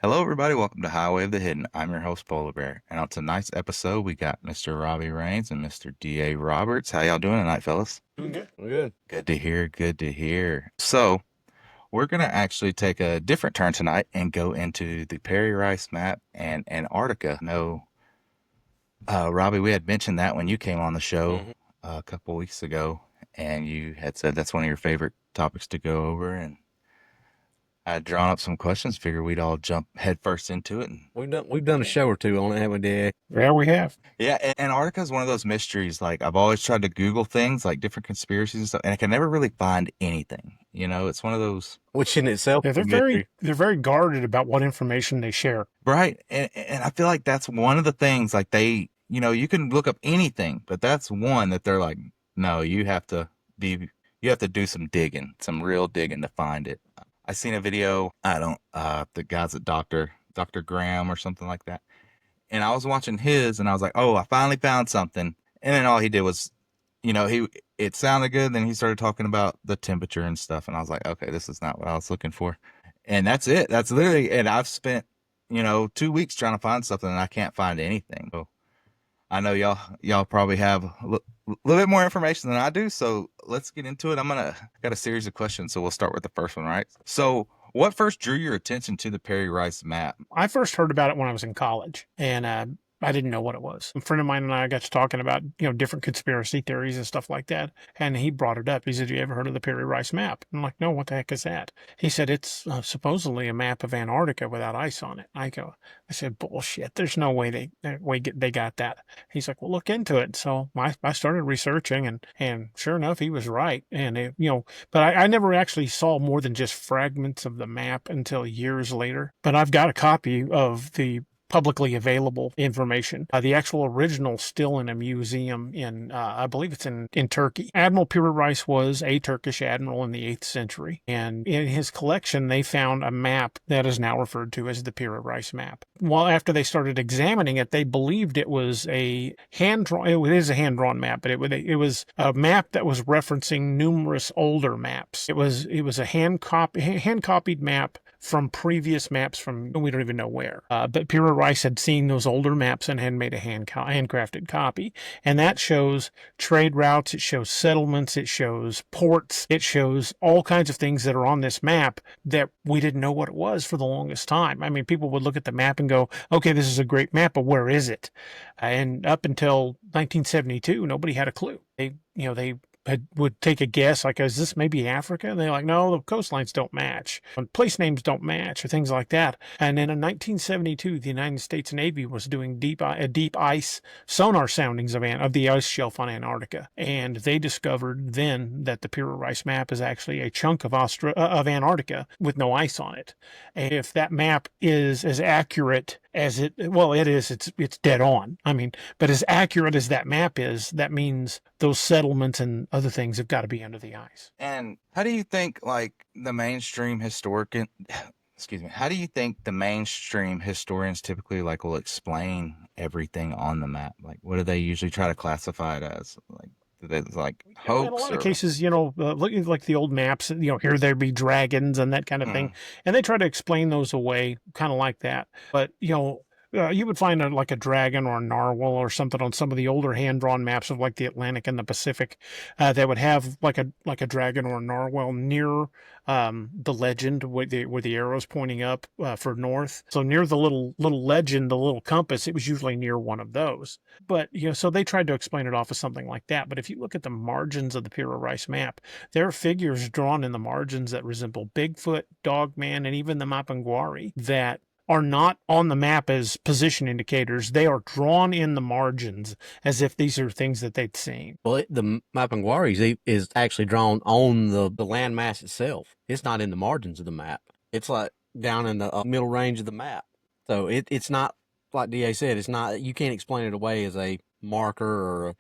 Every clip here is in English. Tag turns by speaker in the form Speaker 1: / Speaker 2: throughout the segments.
Speaker 1: Hello, everybody. Welcome to Highway of the Hidden. I'm your host, Polar Bear. And on tonight's episode, we got Mr. Robby Raines and Mr. D.A. Roberts. How y'all doing tonight, fellas?
Speaker 2: Doing good. We're good.
Speaker 1: Good to hear. Good to hear. So, we're going to actually take a different turn tonight and go into the Perry Rice map and Antarctica. No, Robbie, we had mentioned that when you came on the show
Speaker 2: hmm
Speaker 1: a couple weeks ago, and you had said that's one of your favorite topics to go over. And I had drawn up some questions, figured we'd all jump headfirst into it. And
Speaker 2: We've done a show or two on it, haven't we, Dad?
Speaker 3: Yeah, we have.
Speaker 1: yeah, Antarctica is one of those mysteries. Like I've always tried to Google things, like different conspiracies and stuff, and I can never really find anything. It's one of those,
Speaker 2: Which in itself
Speaker 3: Yeah,
Speaker 2: is a mystery.
Speaker 3: they're very guarded about what information they share.
Speaker 1: right? And I feel like that's one of the things. Like you can look up anything, but that's one that they're like, no, you have to do some digging, some real digging to find it. I seen a video. I don't, the guy's at Dr. Graham or something like that, and I was watching his, and I was like, oh, I finally found something. And then all he did was, it sounded good. Then he started talking about the temperature and stuff, and I was like, okay, this is not what I was looking for. And that's it. That's literally. And I've spent, 2 weeks trying to find something, and I can't find anything. So I know y'all probably have little bit more information than I do. So let's get into it. Got a series of questions, so we'll start with the first one, right? So, what first drew your attention to the Perry Rice map?
Speaker 3: I first heard about it when I was in college, and I didn't know what it was. A friend of mine and I got to talking about different conspiracy theories and stuff like that, and he brought it up. He said, "You ever heard of the Perry Rice map?" I'm like, "No, what the heck is that?" He said, "It's supposedly a map of Antarctica without ice on it." I said, "Bullshit! There's no way they got that." He's like, "Well, look into it." So I started researching, and sure enough, he was right. And but I never actually saw more than just fragments of the map until years later. But I've got a copy of the publicly available information. The actual original still in a museum I believe it's in Turkey. Admiral Piri Reis was a Turkish admiral in the 8th century, and in his collection they found a map that is now referred to as the Piri Reis map. Well, after they started examining it, they believed it was a hand-drawn. It is a hand-drawn map, but it was a map that was referencing numerous older maps. It was a hand-copied map from previous maps from we don't even know where. But Pira Rice had seen those older maps and had made a handcrafted copy. And that shows trade routes, it shows settlements, it shows ports, it shows all kinds of things that are on this map that we didn't know what it was for the longest time. I mean, people would look at the map and go, okay, this is a great map, but where is it? And up until 1972, nobody had a clue. They would take a guess, like, is this maybe Africa? And they're like, no, the coastlines don't match. Place names don't match, or things like that. And then in 1972, the United States Navy was doing deep ice sonar soundings of the ice shelf on Antarctica. And they discovered then that the Piri Rice map is actually a chunk of Antarctica with no ice on it. And if that map is as accurate as it is, it's dead on. I mean, but as accurate as that map is, that means those settlements and other things have got to be under the ice.
Speaker 1: And how do you think, like, the mainstream excuse me, how do you think the mainstream historians typically, like, will explain everything on the map? Like, what do they usually try to classify it as? Like, do they, like,
Speaker 3: In a
Speaker 1: hoax
Speaker 3: lot of
Speaker 1: or?
Speaker 3: cases, look like the old maps, here there be dragons and that kind of thing,
Speaker 1: Mm,
Speaker 3: and they try to explain those away, kind of like that. But you would find like a dragon or a narwhal or something on some of the older hand-drawn maps of like the Atlantic and the Pacific, that would have like a dragon or a narwhal near the legend where the arrow's pointing up for north. So near the little legend, the little compass, it was usually near one of those. But so they tried to explain it off as something like that. But if you look at the margins of the Pira Rice map, there are figures drawn in the margins that resemble Bigfoot, Dogman, and even the Mapinguari that are not on the map as position indicators. They are drawn in the margins as if these are things that they'd seen.
Speaker 2: Well, the Mapinguari is actually drawn on the landmass itself. It's not in the margins of the map. It's like down in the middle range of the map. So it's not, like DA said, it's not, you can't explain it away as a marker or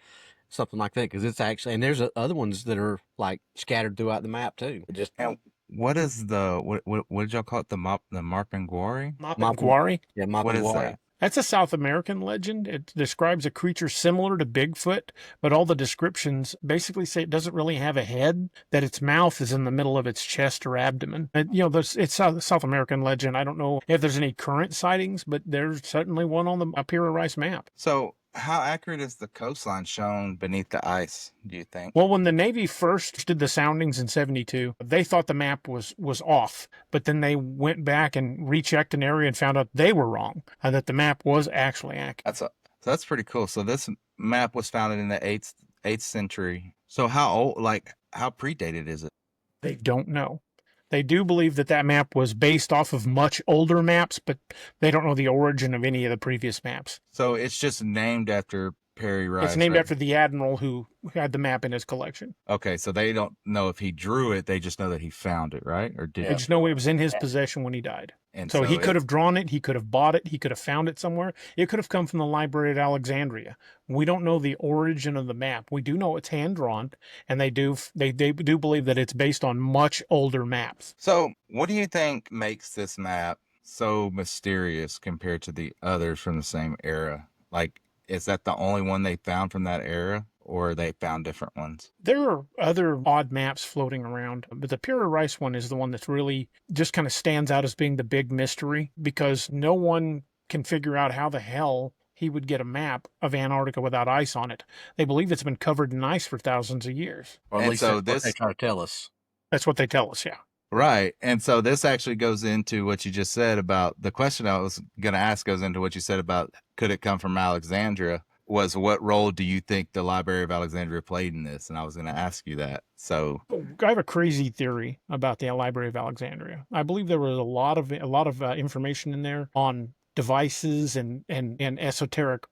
Speaker 2: something like that, because it's actually, and there's other ones that are like scattered throughout the map too. Just
Speaker 1: and what did y'all call it? The Marpinguari?
Speaker 2: Mapin,
Speaker 3: Mapinguari?
Speaker 2: yeah,
Speaker 1: What is
Speaker 2: Mapinguari.
Speaker 1: that?
Speaker 3: That's a South American legend. It describes a creature similar to Bigfoot, but all the descriptions basically say it doesn't really have a head, that its mouth is in the middle of its chest or abdomen. It's South American legend. I don't know if there's any current sightings, but there's certainly one on the Piri Rice map.
Speaker 1: So, how accurate is the coastline shown beneath the ice, do you think?
Speaker 3: Well, when the Navy first did the soundings in 72, they thought the map was off, but then they went back and rechecked an area and found out they were wrong, and that the map was actually accurate.
Speaker 1: So that's pretty cool. So this map was founded in the eighth century. So how old, like how predated is it?
Speaker 3: They don't know. They do believe that map was based off of much older maps, but they don't know the origin of any of the previous maps.
Speaker 1: So it's just named after Perry Rice.
Speaker 3: It's named
Speaker 1: right?
Speaker 3: after the admiral who had the map in his collection.
Speaker 1: Okay, so they don't know if he drew it. They just know that he found it, right? Or did?
Speaker 3: They just know it was in his possession when he died.
Speaker 1: And
Speaker 3: so he could have drawn it. He could have bought it. He could have found it somewhere. It could have come from the Library at Alexandria. We don't know the origin of the map. We do know it's hand drawn, and they do believe that it's based on much older maps.
Speaker 1: So what do you think makes this map so mysterious compared to the others from the same era? Like, is that the only one they found from that era, or they found different ones?
Speaker 3: There are other odd maps floating around, but the Piri Rice one is the one that's really just kind of stands out as being the big mystery, because no one can figure out how the hell he would get a map of Antarctica without ice on it. They believe it's been covered in ice for thousands of years.
Speaker 2: Or at least that's what they try to tell us.
Speaker 3: That's what they tell us, yeah.
Speaker 1: Right. And so this actually goes into what you just said about the question I was going to ask goes into what you said about could it come from Alexandria, was what role do you think the Library of Alexandria played in this? And I was going to ask you that. So
Speaker 3: I have a crazy theory about the Library of Alexandria. I believe there was a lot of information in there on devices and esoteric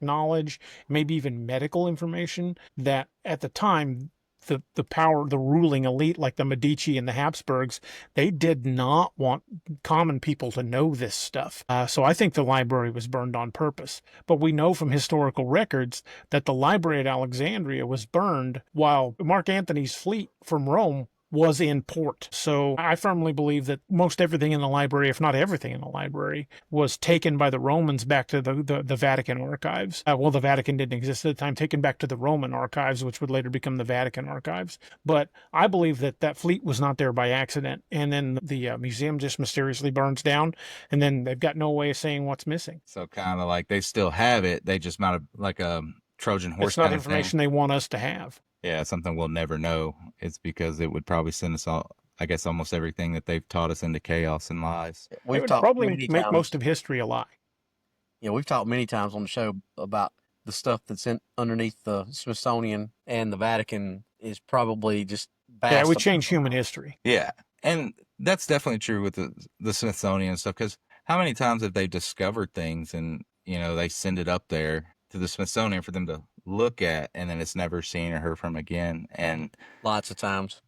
Speaker 3: knowledge, maybe even medical information that at the time the ruling elite like the Medici and the Habsburgs, they did not want common people to know this stuff. So I think the library was burned on purpose. But we know from historical records that the library at Alexandria was burned while Mark Antony's fleet from Rome was in port. So I firmly believe that most everything in the library, if not everything in the library, was taken by the Romans back to the Vatican archives. Well, the Vatican didn't exist at the time, taken back to the Roman archives, which would later become the Vatican archives. But I believe that fleet was not there by accident. And then the museum just mysteriously burns down, and then they've got no way of saying what's missing.
Speaker 1: So kind of like they still have it. They just might have like a Trojan horse.
Speaker 3: It's not information they want us to have.
Speaker 1: Yeah, something we'll never know. It's because it would probably send us all, I guess, almost everything that they've taught us into chaos and lies.
Speaker 3: It would probably make most of history a lie.
Speaker 2: Yeah, we've talked many times on the show about the stuff that's underneath the Smithsonian and the Vatican is probably just vast.
Speaker 3: Yeah, we change human history.
Speaker 1: Yeah, and that's definitely true with the Smithsonian and stuff, because how many times have they discovered things and, they send it up there to the Smithsonian for them to look at, and then it's never seen or heard from again. And
Speaker 2: lots of times.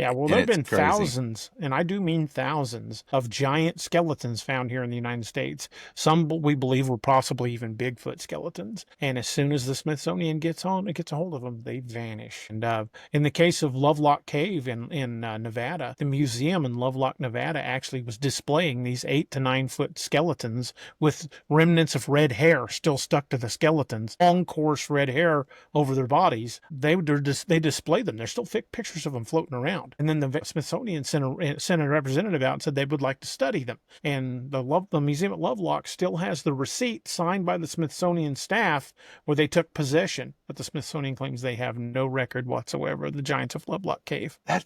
Speaker 3: Yeah, well, there have been thousands, and I do mean thousands, of giant skeletons found here in the United States. Some we believe were possibly even Bigfoot skeletons. And as soon as the Smithsonian gets a hold of them, they vanish. And in the case of Lovelock Cave in Nevada, the museum in Lovelock, Nevada actually was displaying these 8 to 9 foot skeletons with remnants of red hair still stuck to the skeletons, long, coarse red hair over their bodies. They display them. There's still pictures of them floating around. And then the Smithsonian sent a representative out and said they would like to study them. And the museum at Lovelock still has the receipt signed by the Smithsonian staff where they took possession. But the Smithsonian claims they have no record whatsoever of the giants of Lovelock Cave.
Speaker 1: And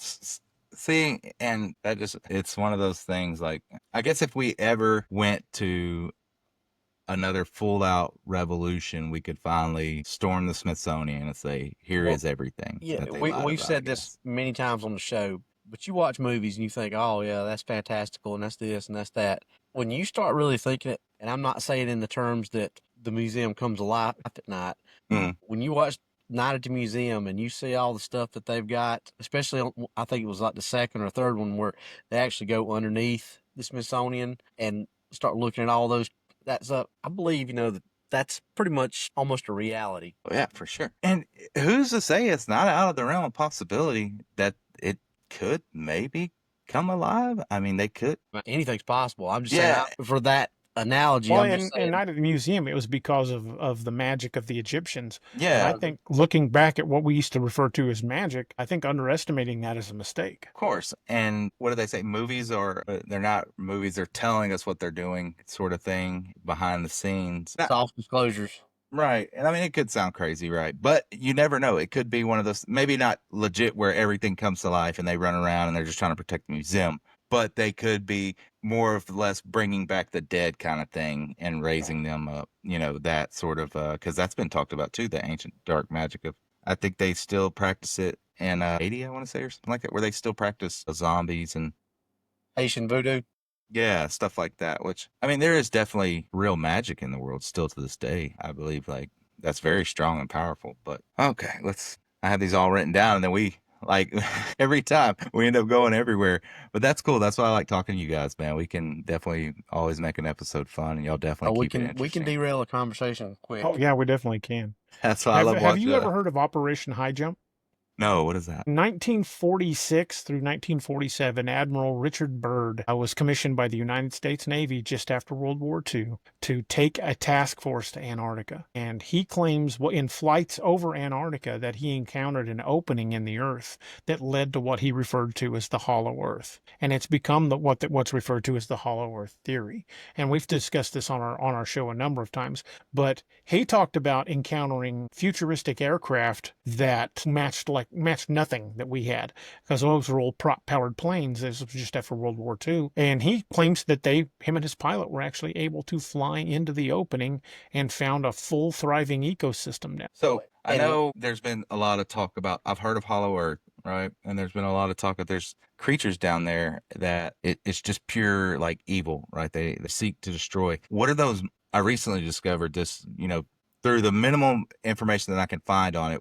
Speaker 1: it's one of those things, like, I guess if we ever went to another full-out revolution, we could finally storm the Smithsonian and say, here is everything.
Speaker 2: Yeah, we've said this many times on the show, but you watch movies and you think, oh, yeah, that's fantastical, and that's this, and that's that. When you start really thinking it, and I'm not saying in the terms that the museum comes alive at night, when you watch Night at the Museum and you see all the stuff that they've got, especially I think it was like the second or third one where they actually go underneath the Smithsonian and start looking at all those. I believe, that's pretty much almost a reality.
Speaker 1: Oh, yeah, for sure. And who's to say it's not out of the realm of possibility that it could maybe come alive? I mean, they could.
Speaker 2: Anything's possible. I'm just saying for that analogy.
Speaker 3: Well,
Speaker 2: I'm just
Speaker 3: and
Speaker 2: saying.
Speaker 3: not at the museum. It was because of the magic of the Egyptians. And I
Speaker 1: Yeah,
Speaker 3: think looking back at what we used to refer to as magic, I think underestimating that is a mistake.
Speaker 1: of course. And what do they say? Movies are, they're not movies, they're telling us what they're doing, sort of thing, behind the scenes.
Speaker 2: Soft disclosures.
Speaker 1: Right. And I mean, it could sound crazy, right? But you never know. It could be one of those, maybe not legit where everything comes to life and they run around and they're just trying to protect the museum, but they could be more or less bringing back the dead kind of thing and raising them up, that sort of, because that's been talked about too, the ancient dark magic of, I think they still practice it in Haiti, I want to say, or something like that, where they still practice zombies and
Speaker 2: Haitian voodoo.
Speaker 1: yeah, stuff like that, which, I mean, there is definitely real magic in the world still to this day. I believe, like, that's very strong and powerful. But okay, I have these all written down, and then like, every time we end up going everywhere. But that's cool. That's why I like talking to you guys, man. We can definitely always make an episode fun, and y'all
Speaker 2: Oh,
Speaker 1: definitely
Speaker 2: we
Speaker 1: keep it
Speaker 2: can
Speaker 1: interesting.
Speaker 2: derail a conversation quick.
Speaker 3: Oh yeah, we definitely can.
Speaker 1: That's why I love
Speaker 3: Have you
Speaker 1: watching.
Speaker 3: ever heard of Operation High Jump?
Speaker 1: No, what is that?
Speaker 3: 1946 through 1947, Admiral Richard Byrd was commissioned by the United States Navy just after World War II to take a task force to Antarctica. And he claims in flights over Antarctica that he encountered an opening in the earth that led to what he referred to as the Hollow Earth. And it's become what's referred to as the Hollow Earth theory. And we've discussed this on our show a number of times. But he talked about encountering futuristic aircraft that matched nothing that we had, because those were old prop-powered planes. This was just after World War II. And he claims that him and his pilot were actually able to fly into the opening and found a full thriving ecosystem now.
Speaker 1: So I know there's been a lot of talk about, I've heard of Hollow Earth, right? And there's been a lot of talk that there's creatures down there that it's just pure like evil, right? They seek to destroy. What are those? I recently discovered this, through the minimum information that I can find on it.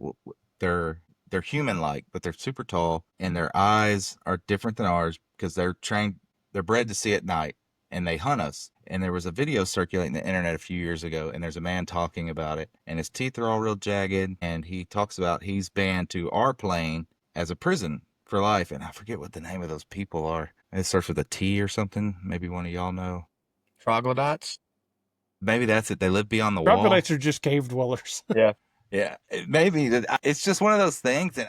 Speaker 1: They're human-like, but they're super tall, and their eyes are different than ours because they're bred to see at night, and they hunt us. And there was a video circulating the internet a few years ago, and there's a man talking about it, and his teeth are all real jagged, and he talks about he's banned to our plane as a prison for life, and I forget what the name of those people are. It starts with a T or something. Maybe one of y'all know.
Speaker 2: Troglodytes.
Speaker 1: Maybe that's it. They live beyond the wall.
Speaker 3: Troglodytes are just cave dwellers.
Speaker 2: Yeah.
Speaker 1: Yeah, maybe it's just one of those things, and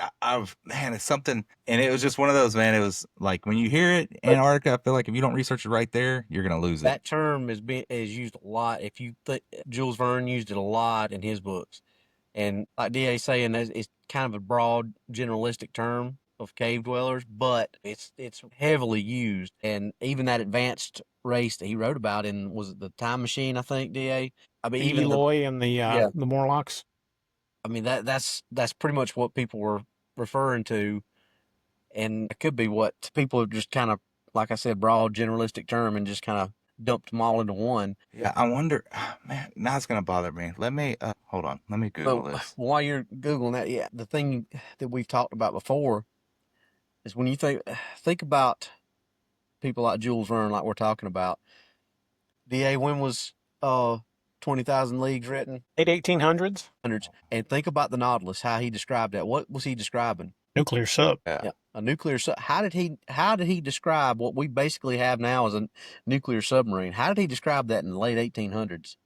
Speaker 1: man, it's something, and it was just one of those, man. It was like when you hear it, Antarctica. I feel like if you don't research it right there, you're gonna lose it.
Speaker 2: That term is used a lot. If you Jules Verne used it a lot in his books, and like Da saying, it's kind of a broad, generalistic term of cave dwellers, but it's heavily used, and even that advanced race that he wrote about was it the Time Machine? I think Da. I mean, even
Speaker 3: Eloy and the Morlocks.
Speaker 2: I mean, that's pretty much what people were referring to, and it could be what people have just kind of, like I said, broad generalistic term, and just kind of dumped them all into one.
Speaker 1: Yeah, I wonder, man. Now it's gonna bother me. Let me hold on. Let me Google this.
Speaker 2: While you're googling that, yeah, the thing that we've talked about before is when you think about people like Jules Verne, like we're talking about. Da, when was 20,000 Leagues written?
Speaker 3: Late 1800s.
Speaker 2: And think about the Nautilus, how he described that. What was he describing?
Speaker 3: Nuclear sub.
Speaker 2: Yeah, a nuclear sub. How did he describe what we basically have now as a nuclear submarine? How did he describe that in the late 1800s?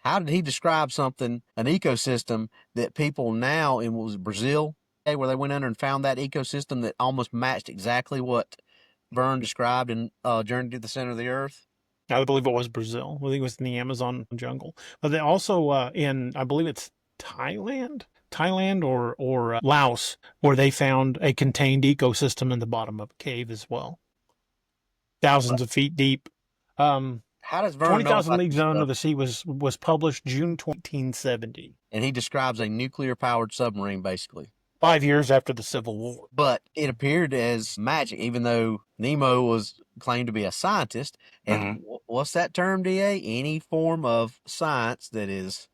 Speaker 2: How did he describe an ecosystem that people now in was Brazil, where they went under and found that ecosystem that almost matched exactly what Verne described in Journey to the Center of the Earth?
Speaker 3: I believe it was Brazil. I think it was in the Amazon jungle. But they also in, I believe it's Thailand or Laos, where they found a contained ecosystem in the bottom of a cave as well. Thousands of feet deep.
Speaker 2: How does Verne
Speaker 3: 20,000 Leagues Under the Sea was published June 1970.
Speaker 2: And he describes a nuclear-powered submarine, basically.
Speaker 3: 5 years after the Civil War.
Speaker 2: But it appeared as magic, even though Nemo was claimed to be a scientist. And what's that term, DA? Any form of science that is...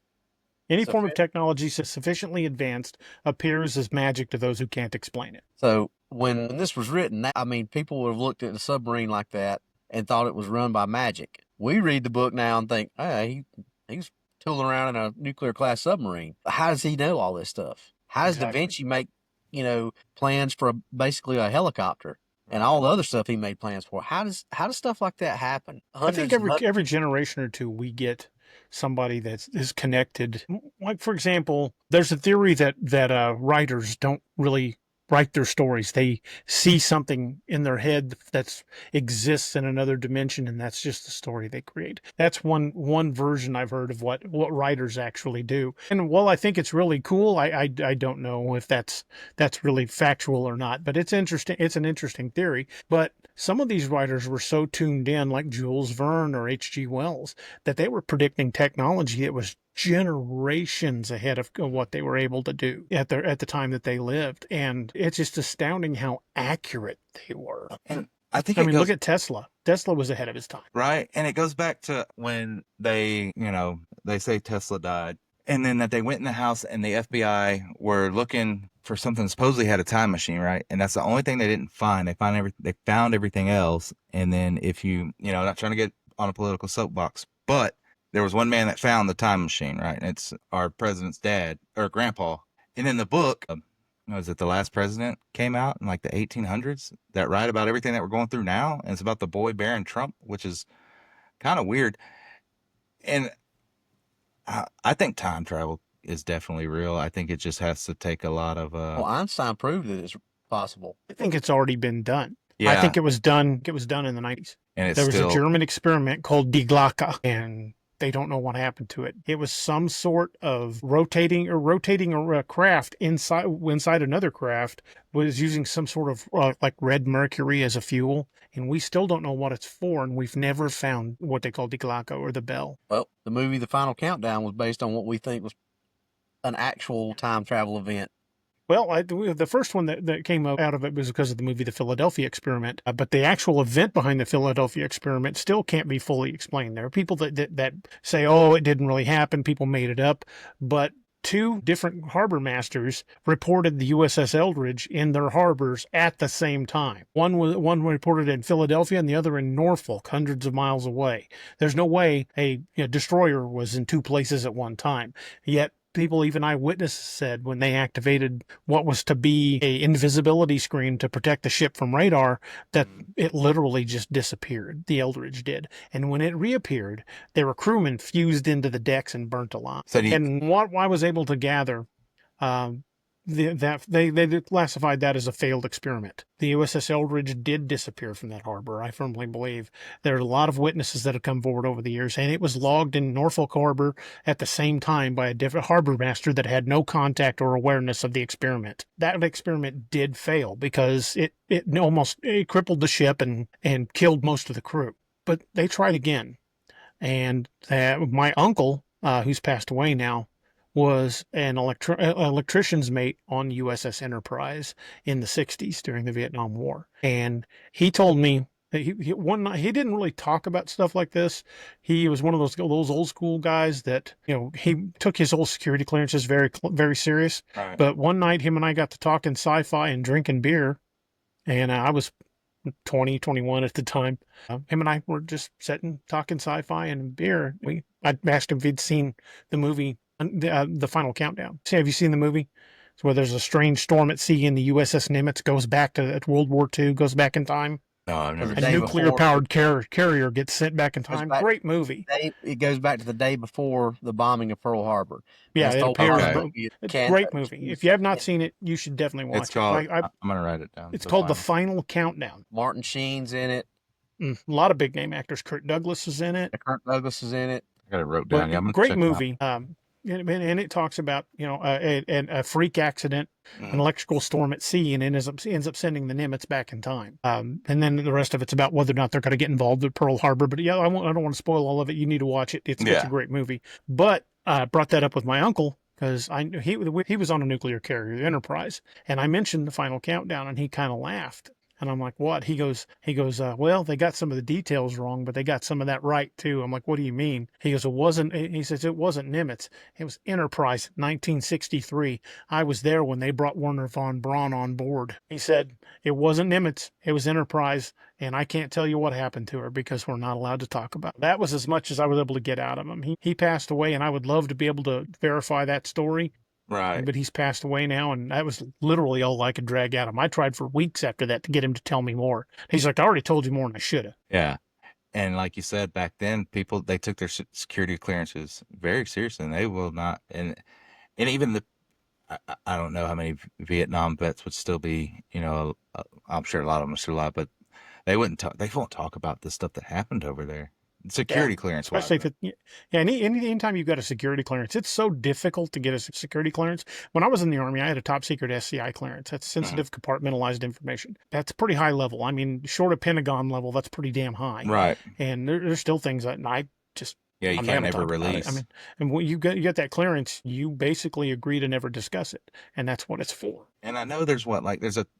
Speaker 3: Any form of technology sufficiently advanced appears as magic to those who can't explain it.
Speaker 2: So when this was written, people would have looked at a submarine like that and thought it was run by magic. We read the book now and think, hey, he's tooling around in a nuclear-class submarine. How does he know all this stuff? How does Da Vinci make, plans for basically a helicopter? and all the other stuff he made plans for. How does stuff like that happen?
Speaker 3: I think
Speaker 2: Hundreds and
Speaker 3: every generation or two we get somebody that is connected. Like for example, there's a theory that writers don't really write their stories. They see something in their head that exists in another dimension, and that's just the story they create. That's one version I've heard of what writers actually do. And while I think it's really cool, I don't know if that's really factual or not. But it's interesting. It's an interesting theory. But some of these writers were so tuned in, like Jules Verne or H.G. Wells, that they were predicting technology that was generations ahead of what they were able to do at the time that they lived. And it's just astounding how accurate they were.
Speaker 1: And I think
Speaker 3: I mean, look at Tesla. Tesla was ahead of his time.
Speaker 1: right. And it goes back to when they say Tesla died, and then that they went in the house and the FBI were looking for something that supposedly had a time machine, right? And that's the only thing they didn't find. They found everything else. And then if not trying to get on a political soapbox, but there was one man that found the time machine, right? And it's our president's dad or grandpa. And in the book, was it The Last President came out in like the 1800s that write about everything that we're going through now. And it's about the boy Baron Trump, which is kind of weird. And I think time travel is definitely real. I think it just has to take a lot of.
Speaker 2: Well, Einstein proved that it's possible.
Speaker 3: I think it's already been done.
Speaker 1: Yeah.
Speaker 3: I think it was done. It was done in the 90s.
Speaker 1: And
Speaker 3: there was a German experiment called Die Glocke, and they don't know what happened to it. It was some sort of rotating a craft inside another craft, was using some sort of like red mercury as a fuel, and we still don't know what it's for, and we've never found what they call Die Glocke or the bell.
Speaker 2: Well, the movie The Final Countdown was based on what we think was an actual time travel event.
Speaker 3: Well, the first one that came out of it was because of the movie The Philadelphia Experiment. But the actual event behind the Philadelphia Experiment still can't be fully explained. There are people that say, oh, it didn't really happen, people made it up. But two different harbor masters reported the USS Eldridge in their harbors at the same time. One reported in Philadelphia and the other in Norfolk, hundreds of miles away. There's no way a destroyer was in two places at one time. Yet people, even eyewitnesses, said when they activated what was to be a invisibility screen to protect the ship from radar, that it literally just disappeared. The Eldridge did. And when it reappeared, there were crewmen fused into the decks and burnt alive. And what I was able to gather, they classified that as a failed experiment. The USS Eldridge did disappear from that harbor, I firmly believe. There are a lot of witnesses that have come forward over the years, and it was logged in Norfolk Harbor at the same time by a different harbor master that had no contact or awareness of the experiment. That experiment did fail because it crippled the ship and killed most of the crew. But they tried again. And my uncle, who's passed away now, was an electrician's mate on USS Enterprise in the 60s during the Vietnam War. And he told me that one night, he didn't really talk about stuff like this. He was one of those old school guys that, he took his old security clearances very, very serious. Right. But one night, him and I got to talking sci-fi and drinking beer. And I was 20, 21 at the time. Him and I were just sitting, talking sci-fi and beer. I asked him if he'd seen the movie The Final Countdown. Have you seen the movie? It's where there's a strange storm at sea and the USS Nimitz goes back to World War II, goes back in time.
Speaker 1: No, I've never.
Speaker 3: A nuclear-powered carrier gets sent back in time. Great movie.
Speaker 2: It goes back to the day before the bombing of Pearl Harbor.
Speaker 3: Yeah, it appears. It's a great movie. If you have not seen it, you should definitely watch it.
Speaker 1: I'm going to write it down.
Speaker 3: It's called The Final Countdown.
Speaker 2: Martin Sheen's in it.
Speaker 3: A lot of big name actors. Kirk Douglas is in it.
Speaker 2: Kirk Douglas is in it.
Speaker 1: I got it wrote down. Yeah,
Speaker 3: great movie. And it talks about a freak accident, an electrical storm at sea, and it ends up sending the Nimitz back in time. And then the rest of it's about whether or not they're going to get involved with Pearl Harbor. But yeah, I don't want to spoil all of it. You need to watch it. It's a great movie. But I brought that up with my uncle because he was on a nuclear carrier, the Enterprise, and I mentioned The Final Countdown, and he kind of laughed. And I'm like, what? He goes, well, they got some of the details wrong, but they got some of that right too. I'm like, what do you mean? He goes, he says, it wasn't Nimitz. It was Enterprise, 1963. I was there when they brought Werner von Braun on board. He said, it wasn't Nimitz. It was Enterprise. And I can't tell you what happened to her because we're not allowed to talk about it. That was as much as I was able to get out of him. He passed away, and I would love to be able to verify that story.
Speaker 1: Right.
Speaker 3: But he's passed away now, and that was literally all I could drag out of him. I tried for weeks after that to get him to tell me more. He's like, I already told you more than I should have.
Speaker 1: Yeah. And like you said, back then, people, they took their security clearances very seriously, and they will not. And even I don't know how many Vietnam vets would still be, I'm sure a lot of them are still alive, but they won't talk about the stuff that happened over there.
Speaker 3: Yeah.
Speaker 1: Security clearance wise.
Speaker 3: Especially if it, yeah, anytime you've got a security clearance, it's so difficult to get a security clearance. When I was in the Army, I had a top secret SCI clearance. That's sensitive compartmentalized information. That's pretty high level. I mean, short of Pentagon level, that's pretty damn high.
Speaker 1: Right.
Speaker 3: And there's still things that I just,
Speaker 1: Yeah, you
Speaker 3: I'm not
Speaker 1: can't
Speaker 3: gonna
Speaker 1: never
Speaker 3: talk about it. I
Speaker 1: release.
Speaker 3: mean, and when you get that clearance, you basically agree to never discuss it, and that's what it's for.
Speaker 1: And I know there's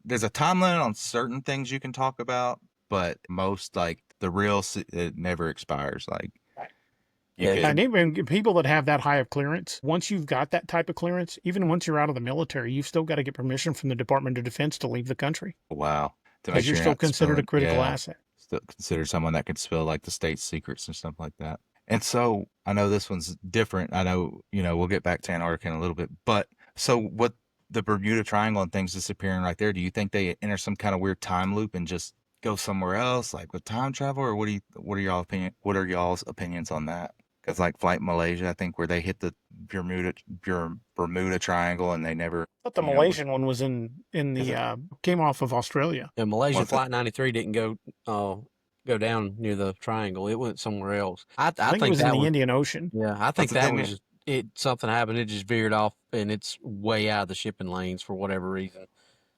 Speaker 1: there's a time limit on certain things you can talk about, but most like it never expires. Like you
Speaker 2: Yeah,
Speaker 3: And even people that have that high of clearance, once you've got that type of clearance, even once you're out of the military, you've still got to get permission from the Department of Defense to leave the country
Speaker 1: wow, to make
Speaker 3: because
Speaker 1: sure
Speaker 3: you're
Speaker 1: you're
Speaker 3: still
Speaker 1: not
Speaker 3: considered a
Speaker 1: spilling.
Speaker 3: critical
Speaker 1: Yeah,
Speaker 3: asset.
Speaker 1: still considered someone that could spill like the state secrets and stuff like that. And so I know this one's different. I know, we'll get back to Antarctica in a little bit, but so what the Bermuda Triangle and things disappearing right there, do you think they enter some kind of weird time loop and just go somewhere else, like with time travel, or what are y'all's opinions on that? Because like Flight Malaysia, I think where they hit the Bermuda Triangle and they never,
Speaker 3: But the Malaysian one was in the came off of Australia.
Speaker 2: and Malaysia
Speaker 1: Was it?
Speaker 2: Flight 93 didn't go down near the triangle. It went somewhere else. I
Speaker 3: I think it
Speaker 2: think
Speaker 3: was in
Speaker 2: that
Speaker 3: the
Speaker 2: was
Speaker 3: Indian Ocean.
Speaker 2: yeah. I
Speaker 1: That's
Speaker 2: think
Speaker 1: the
Speaker 2: that
Speaker 1: thing.
Speaker 2: was it. Something happened. It just veered off, and it's way out of the shipping lanes for whatever reason.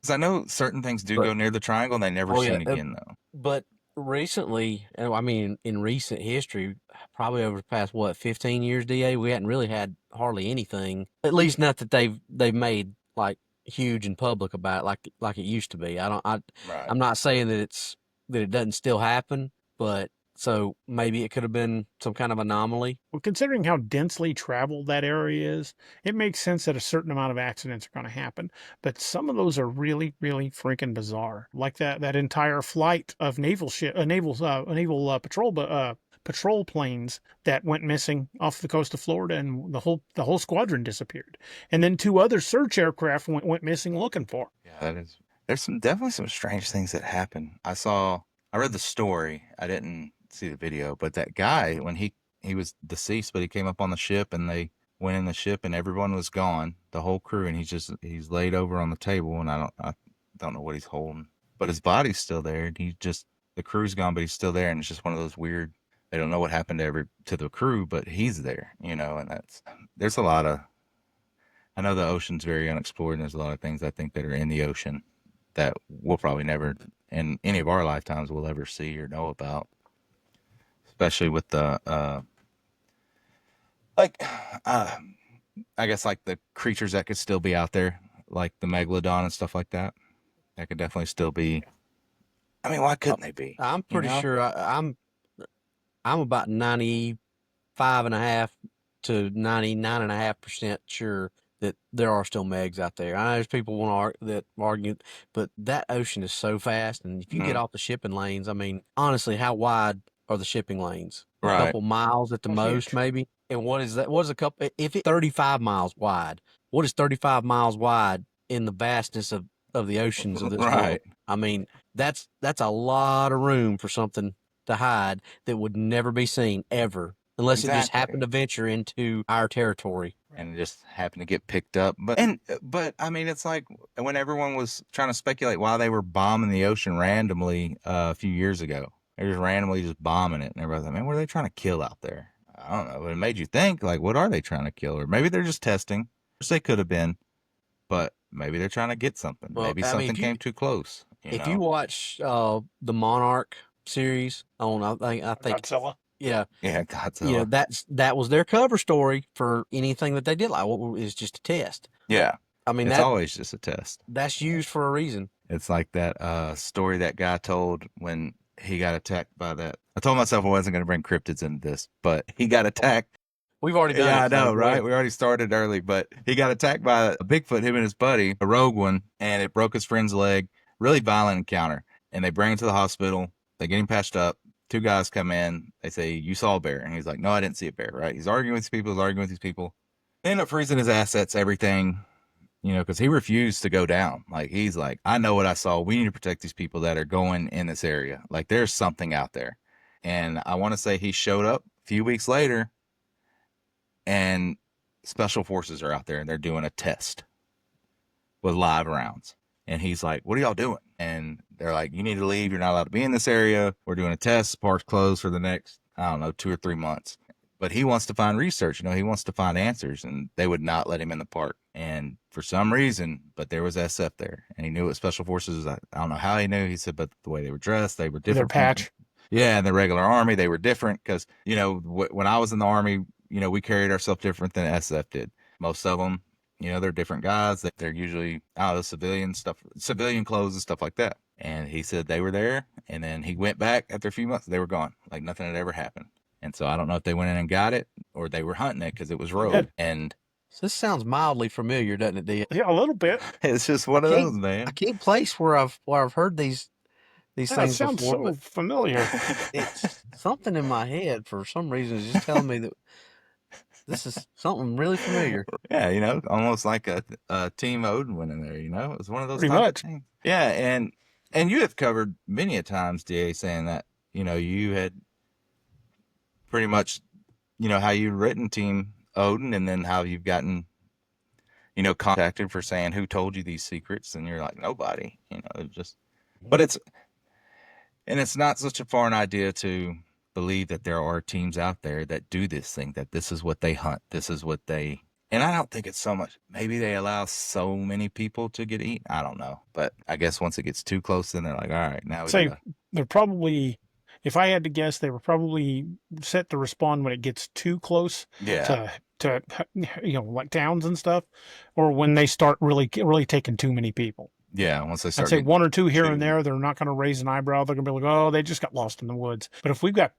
Speaker 1: Because I know certain things do
Speaker 2: But
Speaker 1: go near the triangle and they never
Speaker 2: oh yeah,
Speaker 1: seen again though.
Speaker 2: but recently, I mean, in recent history, probably over the past 15 years, Da, we hadn't really had hardly anything. At least not that they've made like huge and public about it, like it used to be.
Speaker 1: Right.
Speaker 2: I'm not saying that it doesn't still happen, but so maybe it could have been some kind of anomaly.
Speaker 3: Well, considering how densely traveled that area is, it makes sense that a certain amount of accidents are going to happen. But some of those are really, really freaking bizarre. Like that entire flight of naval patrol planes that went missing off the coast of Florida, and the whole squadron disappeared. And then two other search aircraft went missing looking for 'em.
Speaker 1: Yeah, there's definitely some strange things that happen. I read the story. I didn't see the video, but that guy, when he was deceased, but he came up on the ship and they went in the ship and everyone was gone, the whole crew, and he's laid over on the table and I don't know what he's holding, but his body's still there and the crew's gone, but he's still there, and it's just one of those weird. They don't know what happened to the crew, but he's there, and there's a lot of. I know the ocean's very unexplored, and there's a lot of things I think that are in the ocean that we'll probably never, in any of our lifetimes, will ever see or know about. Especially with the, like, I guess like the creatures that could still be out there, like the megalodon and stuff like that. That could definitely still be. I mean, why couldn't they be?
Speaker 2: I'm pretty sure I'm about 95.5 to 99.5% sure that there are still megs out there. I know there's people that argue, but that ocean is so fast, and if you get off the shipping lanes, I mean, honestly, how wide are the shipping lanes?
Speaker 1: Right.
Speaker 2: A couple miles at the most, maybe. And what is that? What is a couple? If it's 35 miles wide, what is 35 miles wide in the vastness of the oceans of this world?
Speaker 1: Right.
Speaker 2: I mean, that's a lot of room for something to hide that would never be seen ever, unless it just happened to venture into our territory
Speaker 1: and just happened to get picked up. But I mean, it's like when everyone was trying to speculate why they were bombing the ocean randomly a few years ago. They're just randomly just bombing it, and everybody's like, man, what are they trying to kill out there? I don't know, but it made you think, like, what are they trying to kill? Or maybe they're just testing. They could have been, but maybe they're trying to get something.
Speaker 2: Well,
Speaker 1: maybe something came too close.
Speaker 2: If you watch the Monarch series on, I think
Speaker 3: Godzilla.
Speaker 2: Yeah,
Speaker 1: Godzilla.
Speaker 2: That was their cover story for anything that they did. Like, it's just a test.
Speaker 1: Yeah,
Speaker 2: I mean,
Speaker 1: it's always just a test.
Speaker 2: That's used for a reason.
Speaker 1: It's like that story that guy told when he got attacked by that. I told myself I wasn't going to bring cryptids into this, but he got attacked.
Speaker 2: We've already done it.
Speaker 1: Yeah, I know, right? We already started early, but he got attacked by a Bigfoot, him and his buddy, a rogue one, and it broke his friend's leg. Really violent encounter. And they bring him to the hospital. They get him patched up. Two guys come in. They say, you saw a bear. And he's like, no, I didn't see a bear, right? He's arguing with these people. They end up freezing his assets, everything, because he refused to go down. Like, he's like, I know what I saw. We need to protect these people that are going in this area. Like, there's something out there. And I want to say he showed up a few weeks later, and special forces are out there and they're doing a test with live rounds. And he's like, what are y'all doing? And they're like, you need to leave. You're not allowed to be in this area. We're doing a test. Park's closed for the next, I don't know, 2 or 3 months. But he wants to find research. He wants to find answers. And they would not let him in the park. And for some reason, but there was SF there. And he knew what special forces. I don't know how he knew. He said, but the way they were dressed, they were
Speaker 3: Their
Speaker 1: different.
Speaker 3: patch.
Speaker 1: Yeah, and the regular army, they were different. Because, when I was in the army, we carried ourselves different than SF did. Most of them, they're different guys. They're usually civilian stuff, civilian clothes and stuff like that. And he said they were there, and then he went back after a few months. They were gone, like nothing had ever happened. And so I don't know if they went in and got it or they were hunting it because it was rogue. And
Speaker 2: So this sounds mildly familiar, doesn't it, D?
Speaker 3: Yeah, a little bit.
Speaker 1: it's just one of those, man.
Speaker 2: I can't place where I've heard these
Speaker 3: Yeah, it
Speaker 2: things
Speaker 3: sounds
Speaker 2: before,
Speaker 3: so familiar.
Speaker 2: but it's something in my head for some reason is just telling me that this is something really familiar.
Speaker 1: Yeah, almost like a Team Odin went in there. It was one of those
Speaker 3: Pretty
Speaker 1: type
Speaker 3: much.
Speaker 1: of things. Yeah, and you have covered many a times, DA, saying that you had pretty much how you've written Team Odin, and then how you've gotten contacted for saying who told you these secrets, and you're like, nobody. It just, but it's not such a foreign idea to believe that there are teams out there that do this thing, that this is what they hunt, this is what they, and I don't think it's so much, maybe they allow so many people to get eaten, I don't know, but I guess once it gets too close, then they're like, all right, now we
Speaker 3: Say
Speaker 1: gotta,
Speaker 3: they're probably, if I had to guess, they were probably set to respond when it gets too close
Speaker 1: yeah,
Speaker 3: to like towns and stuff, or when they start really taking too many people.
Speaker 1: yeah, once they
Speaker 3: I'd
Speaker 1: start
Speaker 3: say
Speaker 1: getting
Speaker 3: one or two here
Speaker 1: too,
Speaker 3: and there, they're not going to raise an eyebrow. They're going to be like, oh, they just got lost in the woods. But if we've got,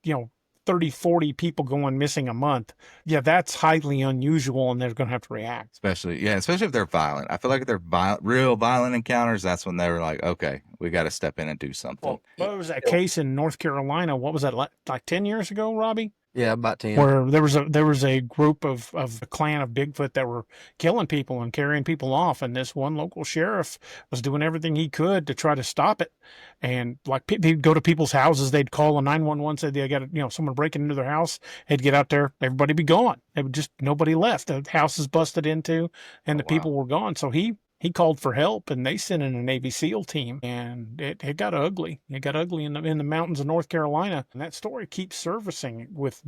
Speaker 3: 30, 40 people going missing a month, yeah, that's highly unusual, and they're going to have to react.
Speaker 1: especially if they're violent. I feel like if they're real violent encounters, that's when they were like, okay, we got to step in and do something.
Speaker 3: What was that case in North Carolina? What was that, like 10 years ago, Robbie?
Speaker 2: Yeah, about 10.
Speaker 3: Where there was a group of a clan of Bigfoot that were killing people and carrying people off, and this one local sheriff was doing everything he could to try to stop it. And like he'd go to people's houses, they'd call a 911, said they got someone breaking into their house. He'd get out there, everybody be gone. It would just nobody left. The house is busted into, and the people were gone. So he called for help, and they sent in a Navy SEAL team, and it got ugly. It got ugly in the mountains of North Carolina. And that story keeps surfacing with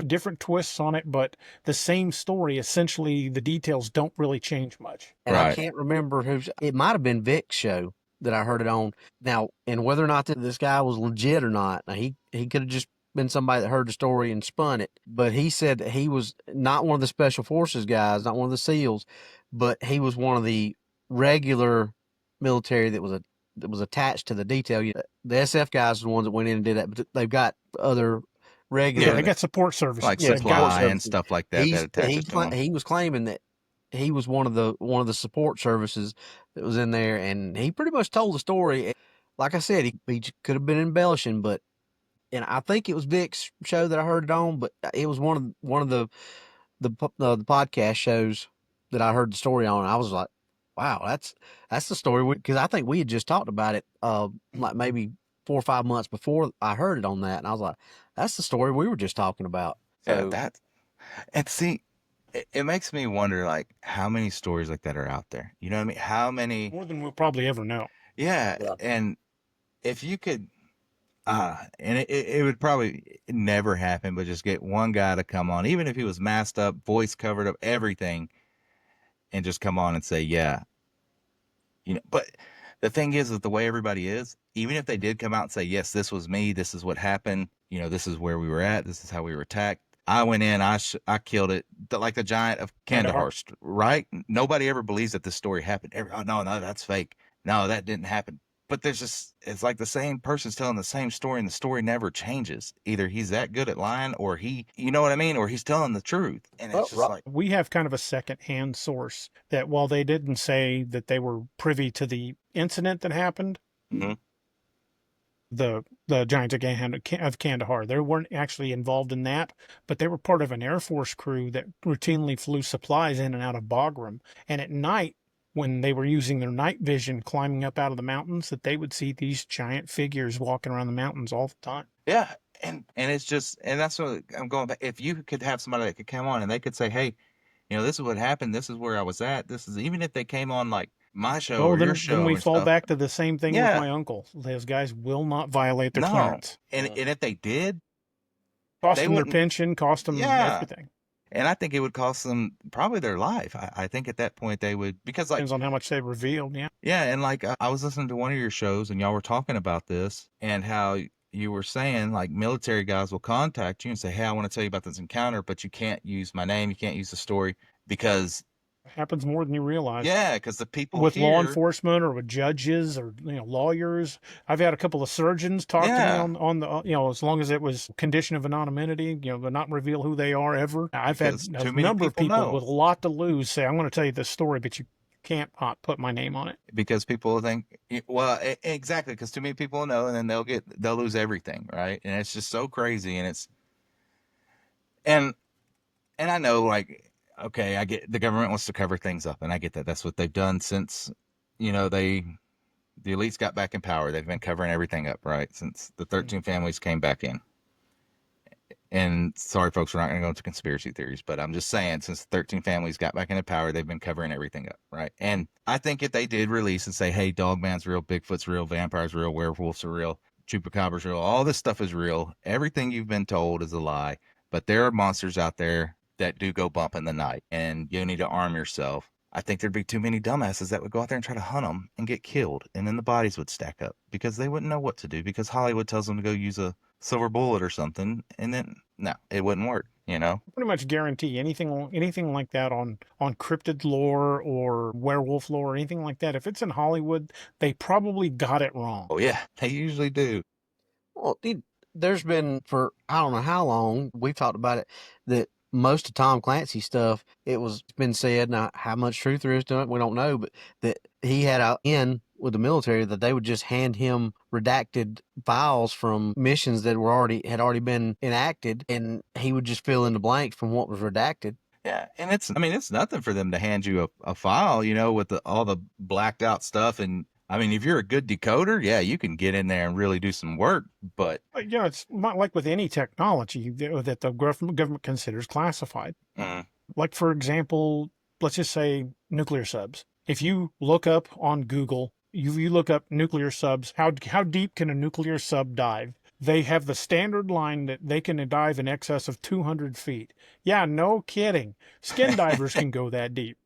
Speaker 3: different twists on it, but the same story. Essentially, the details don't really change much.
Speaker 2: And I
Speaker 1: Right.
Speaker 2: can't remember it might have been Vic's show that I heard it on. Now, and whether or not this guy was legit or not, now he could have just been somebody that heard the story and spun it. But he said that he was not one of the special forces guys, not one of the SEALs, but he was one of the regular military that was attached to the detail. The SF guys are the ones that went in and did that, but they've got other regular.
Speaker 3: Yeah, they got support services.
Speaker 1: Like
Speaker 3: They've got-
Speaker 1: supply and stuff like that. that attaches to them.
Speaker 2: He was claiming that he was one of the support services that was in there, and he pretty much told the story. Like I said, he could have been embellishing, and I think it was Vic's show that I heard it on, but it was one of the podcast shows that I heard the story on. And I was like, wow, that's the story, because I think we had just talked about it like maybe 4 or 5 months before I heard it on that, and I was like, that's the story we were just talking about. So
Speaker 1: And see, it makes me wonder, like, how many stories like that are out there. You know what I mean? How many?
Speaker 3: more than we'll probably ever know.
Speaker 1: Yeah. And if you could, and it would probably never happen, but just get one guy to come on, even if he was masked up, voice covered up, everything, and just come on and say, yeah. But the thing is, with the way everybody is, even if they did come out and say, yes, this was me, this is what happened, this is where we were at, this is how we were attacked. I went in, I killed it, like the giant of Kandahar, right? Nobody ever believes that this story happened. Oh, no, that's fake. No, that didn't happen. But it's like the same person's telling the same story, and the story never changes. Either he's that good at lying, or you know what I mean? Or he's telling the truth. And it's just like,
Speaker 3: we have kind of a second-hand source that while they didn't say that they were privy to the incident that happened,
Speaker 1: Mhm.
Speaker 3: the Giants of Kandahar. They weren't actually involved in that, but they were part of an Air Force crew that routinely flew supplies in and out of Bagram. And at night, when they were using their night vision climbing up out of the mountains, that they would see these giant figures walking around the mountains all the time.
Speaker 1: Yeah. And it's just, and that's what I'm going back. If you could have somebody that could come on and they could say, hey, this is what happened. This is where I was at. This is, even if they came on like my show
Speaker 3: Oh,
Speaker 1: or your
Speaker 3: then
Speaker 1: show
Speaker 3: we
Speaker 1: and
Speaker 3: fall
Speaker 1: stuff.
Speaker 3: back to the same thing with
Speaker 1: Yeah.
Speaker 3: my uncle. Those guys will not violate their
Speaker 1: No.
Speaker 3: clearance.
Speaker 1: And if they did,
Speaker 3: Cost
Speaker 1: they
Speaker 3: them their
Speaker 1: wouldn't-
Speaker 3: pension, cost them
Speaker 1: Yeah.
Speaker 3: everything.
Speaker 1: And I think it would cost them probably their life. I think at that point they would, because like,
Speaker 3: Depends on how much they revealed. Yeah.
Speaker 1: yeah. And like, I was listening to one of your shows and y'all were talking about this and how you were saying like military guys will contact you and say, hey, I want to tell you about this encounter, but you can't use my name. You can't use the story because,
Speaker 3: It happens more than you realize.
Speaker 1: yeah, because the people
Speaker 3: with
Speaker 1: here,
Speaker 3: law enforcement or with judges or lawyers. I've had a couple of surgeons talk to
Speaker 1: Yeah.
Speaker 3: me on the as long as it was condition of anonymity, but not reveal who they are ever. I've had
Speaker 1: Because
Speaker 3: a
Speaker 1: too many
Speaker 3: number of
Speaker 1: people
Speaker 3: people
Speaker 1: know.
Speaker 3: with a lot to lose say, I'm going to tell you this story, but you can't put my name on it.
Speaker 1: because people think, well, exactly, because too many people know, and then they'll lose everything, right? And it's just so crazy, and it's, and I know, like, okay, I get the government wants to cover things up, and I get that. That's what they've done since, the elites got back in power. They've been covering everything up, right? Since the 13 families came back in. And sorry, folks, we're not going to go into conspiracy theories, but I'm just saying, since 13 families got back into power, they've been covering everything up, right? And I think if they did release and say, hey, Dogman's real, Bigfoot's real, vampires real, werewolves are real, Chupacabra's real, all this stuff is real, everything you've been told is a lie, but there are monsters out there that do go bump in the night, and you need to arm yourself. I think there'd be too many dumbasses that would go out there and try to hunt them and get killed, and then the bodies would stack up because they wouldn't know what to do because Hollywood tells them to go use a silver bullet or something, and then no, it wouldn't work.
Speaker 3: Pretty much guarantee anything like that on cryptid lore or werewolf lore or anything like that. If it's in Hollywood, they probably got it wrong.
Speaker 1: Oh yeah, they usually do.
Speaker 2: Well, there's been for I don't know how long we've talked about it that most of Tom Clancy stuff, it was been said, now how much truth there is to it, we don't know, but that he had out in with the military that they would just hand him redacted files from missions that had already been enacted, and he would just fill in the blanks from what was redacted.
Speaker 1: Yeah, and it's nothing for them to hand you a file, with all the blacked out stuff. And I mean, if you're a good decoder, yeah, you can get in there and really do some work. But
Speaker 3: It's not like with any technology that the government considers classified. Like, for example, let's just say nuclear subs. If you look up on Google, you look up nuclear subs, how deep can a nuclear sub dive? They have the standard line that they can dive in excess of 200 feet. Yeah, no kidding. Skin divers can go that deep.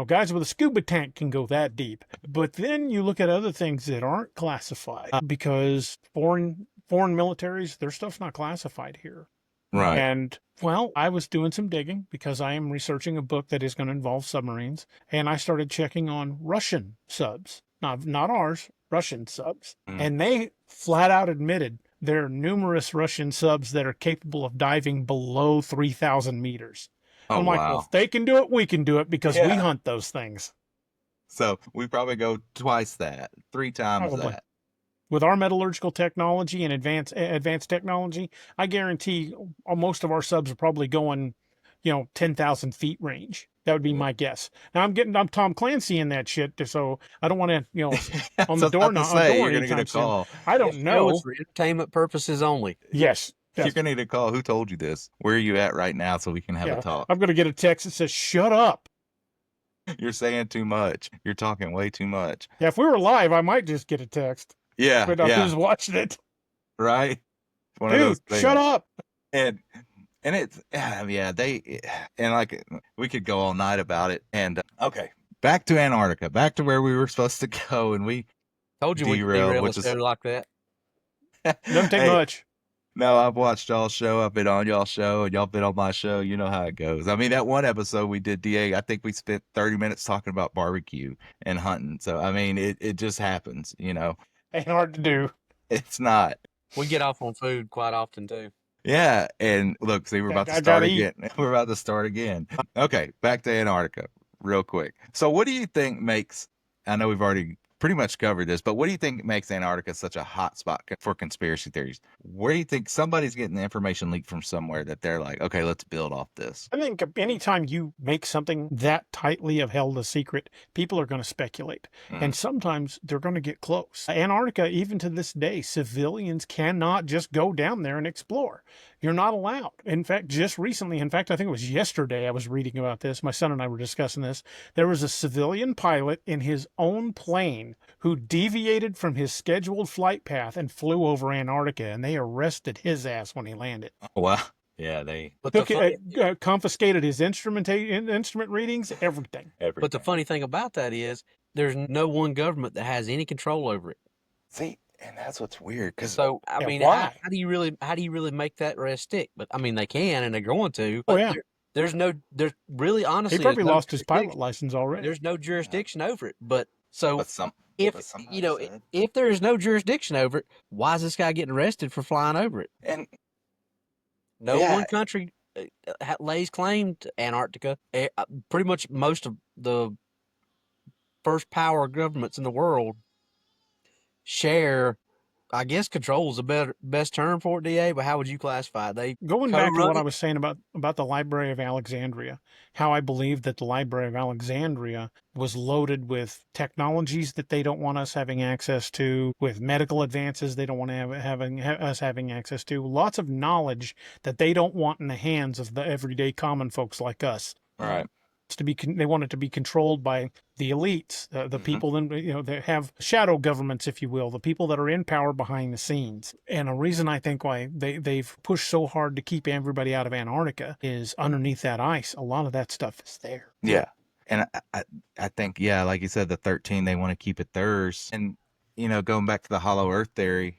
Speaker 3: Guys with a scuba tank can go that deep. But then you look at other things that aren't classified because foreign militaries, their stuff's not classified here.
Speaker 1: right,
Speaker 3: And, well, I was doing some digging because I am researching a book that is going to involve submarines. And I started checking on Russian subs, not ours, Russian subs. And they flat out admitted there are numerous Russian subs that are capable of diving below 3,000 meters.
Speaker 1: oh
Speaker 3: I'm like,
Speaker 1: wow.
Speaker 3: well, if they can do it, we can do it because we
Speaker 1: Yeah.
Speaker 3: hunt those things.
Speaker 1: So we probably go twice that, 3 times
Speaker 3: Probably.
Speaker 1: that.
Speaker 3: With our metallurgical technology and advanced technology, I guarantee most of our subs are probably going, 10,000 feet range. That would be my guess. Now I'm Tom Clancy in that shit, so I don't want to, on the door.
Speaker 1: You're gonna get a call.
Speaker 3: I don't know.
Speaker 2: It's for entertainment purposes only.
Speaker 3: Yes.
Speaker 1: You're gonna need a call. Who told you this? Where are you at right now so we can have a talk?
Speaker 3: I'm going to get a text that says, "Shut up."
Speaker 1: You're saying too much. You're talking way too much.
Speaker 3: Yeah, if we were live, I might just get a text.
Speaker 1: Yeah,
Speaker 3: But who's watching it?
Speaker 1: right. One of
Speaker 3: Dude,
Speaker 1: those things.
Speaker 3: shut up.
Speaker 1: And it's and like we could go all night about it. And okay, back to Antarctica, back to where we were supposed to go, and we
Speaker 2: Told you we could
Speaker 1: derailed,
Speaker 2: derail
Speaker 1: which
Speaker 2: a
Speaker 1: is
Speaker 2: show like that.
Speaker 3: Doesn't take
Speaker 1: Hey,
Speaker 3: much.
Speaker 1: No, I've watched y'all's show. I've been on y'all's show, and y'all been on my show. You know how it goes. I mean, that one episode we did, DA, I think we spent 30 minutes talking about barbecue and hunting. So, I mean, it just happens,
Speaker 3: Ain't hard to do.
Speaker 1: It's not.
Speaker 2: We get off on food quite often too.
Speaker 1: Yeah, and look, see, we're about to
Speaker 3: I
Speaker 1: start
Speaker 3: gotta eat.
Speaker 1: again. We're about to start again. Okay, back to Antarctica real quick. So what do you think makes, I know we've already pretty much covered this, but what do you think makes Antarctica such a hot spot for conspiracy theories? Where do you think somebody's getting the information leaked from somewhere that they're like, okay, let's build off this?
Speaker 3: I think anytime you make something that tightly held a secret, people are going to speculate. And sometimes they're going to get close. Antarctica, even to this day, civilians cannot just go down there and explore. You're not allowed. In fact, just recently, I think it was yesterday, I was reading about this. My son and I were discussing this. There was a civilian pilot in his own plane who deviated from his scheduled flight path and flew over Antarctica, and they arrested his ass when he landed.
Speaker 1: Wow. Yeah, they
Speaker 3: Confiscated his instrument readings, everything.
Speaker 2: But the funny thing about that is there's no one government that has any control over it.
Speaker 1: See, and that's what's weird. Because
Speaker 2: So I mean,
Speaker 3: why?
Speaker 2: how do you really make that rest stick? But I mean, they can and they're going to.
Speaker 3: Oh,
Speaker 2: But
Speaker 3: yeah.
Speaker 2: there's really honestly
Speaker 3: He probably
Speaker 2: there's no
Speaker 3: lost his pilot
Speaker 2: jurisdiction.
Speaker 3: license already.
Speaker 2: There's no jurisdiction over it. But so
Speaker 1: but some
Speaker 2: if
Speaker 1: but somebody
Speaker 2: you know
Speaker 1: said-
Speaker 2: if there is no jurisdiction over it, why is this guy getting arrested for flying over it?
Speaker 1: and
Speaker 2: No
Speaker 1: Yeah.
Speaker 2: one country lays claim to Antarctica. Pretty much most of the first power governments in the world share. I guess control is the best term for it, DA. But how would you classify it? They
Speaker 3: Going back to
Speaker 2: co-run
Speaker 3: what I
Speaker 2: it?
Speaker 3: was saying about the Library of Alexandria, how I believe that the Library of Alexandria was loaded with technologies that they don't want us having access to, with medical advances they don't want to us having access to, lots of knowledge that they don't want in the hands of the everyday common folks like us.
Speaker 1: right.
Speaker 3: They want it to be controlled by the elites, the people that have shadow governments, if you will, the people that are in power behind the scenes. And a reason I think why they've pushed so hard to keep everybody out of Antarctica is underneath that ice, a lot of that stuff is there.
Speaker 1: Yeah. And I think, yeah, like you said, the 13, they want to keep it theirs. And, going back to the hollow earth theory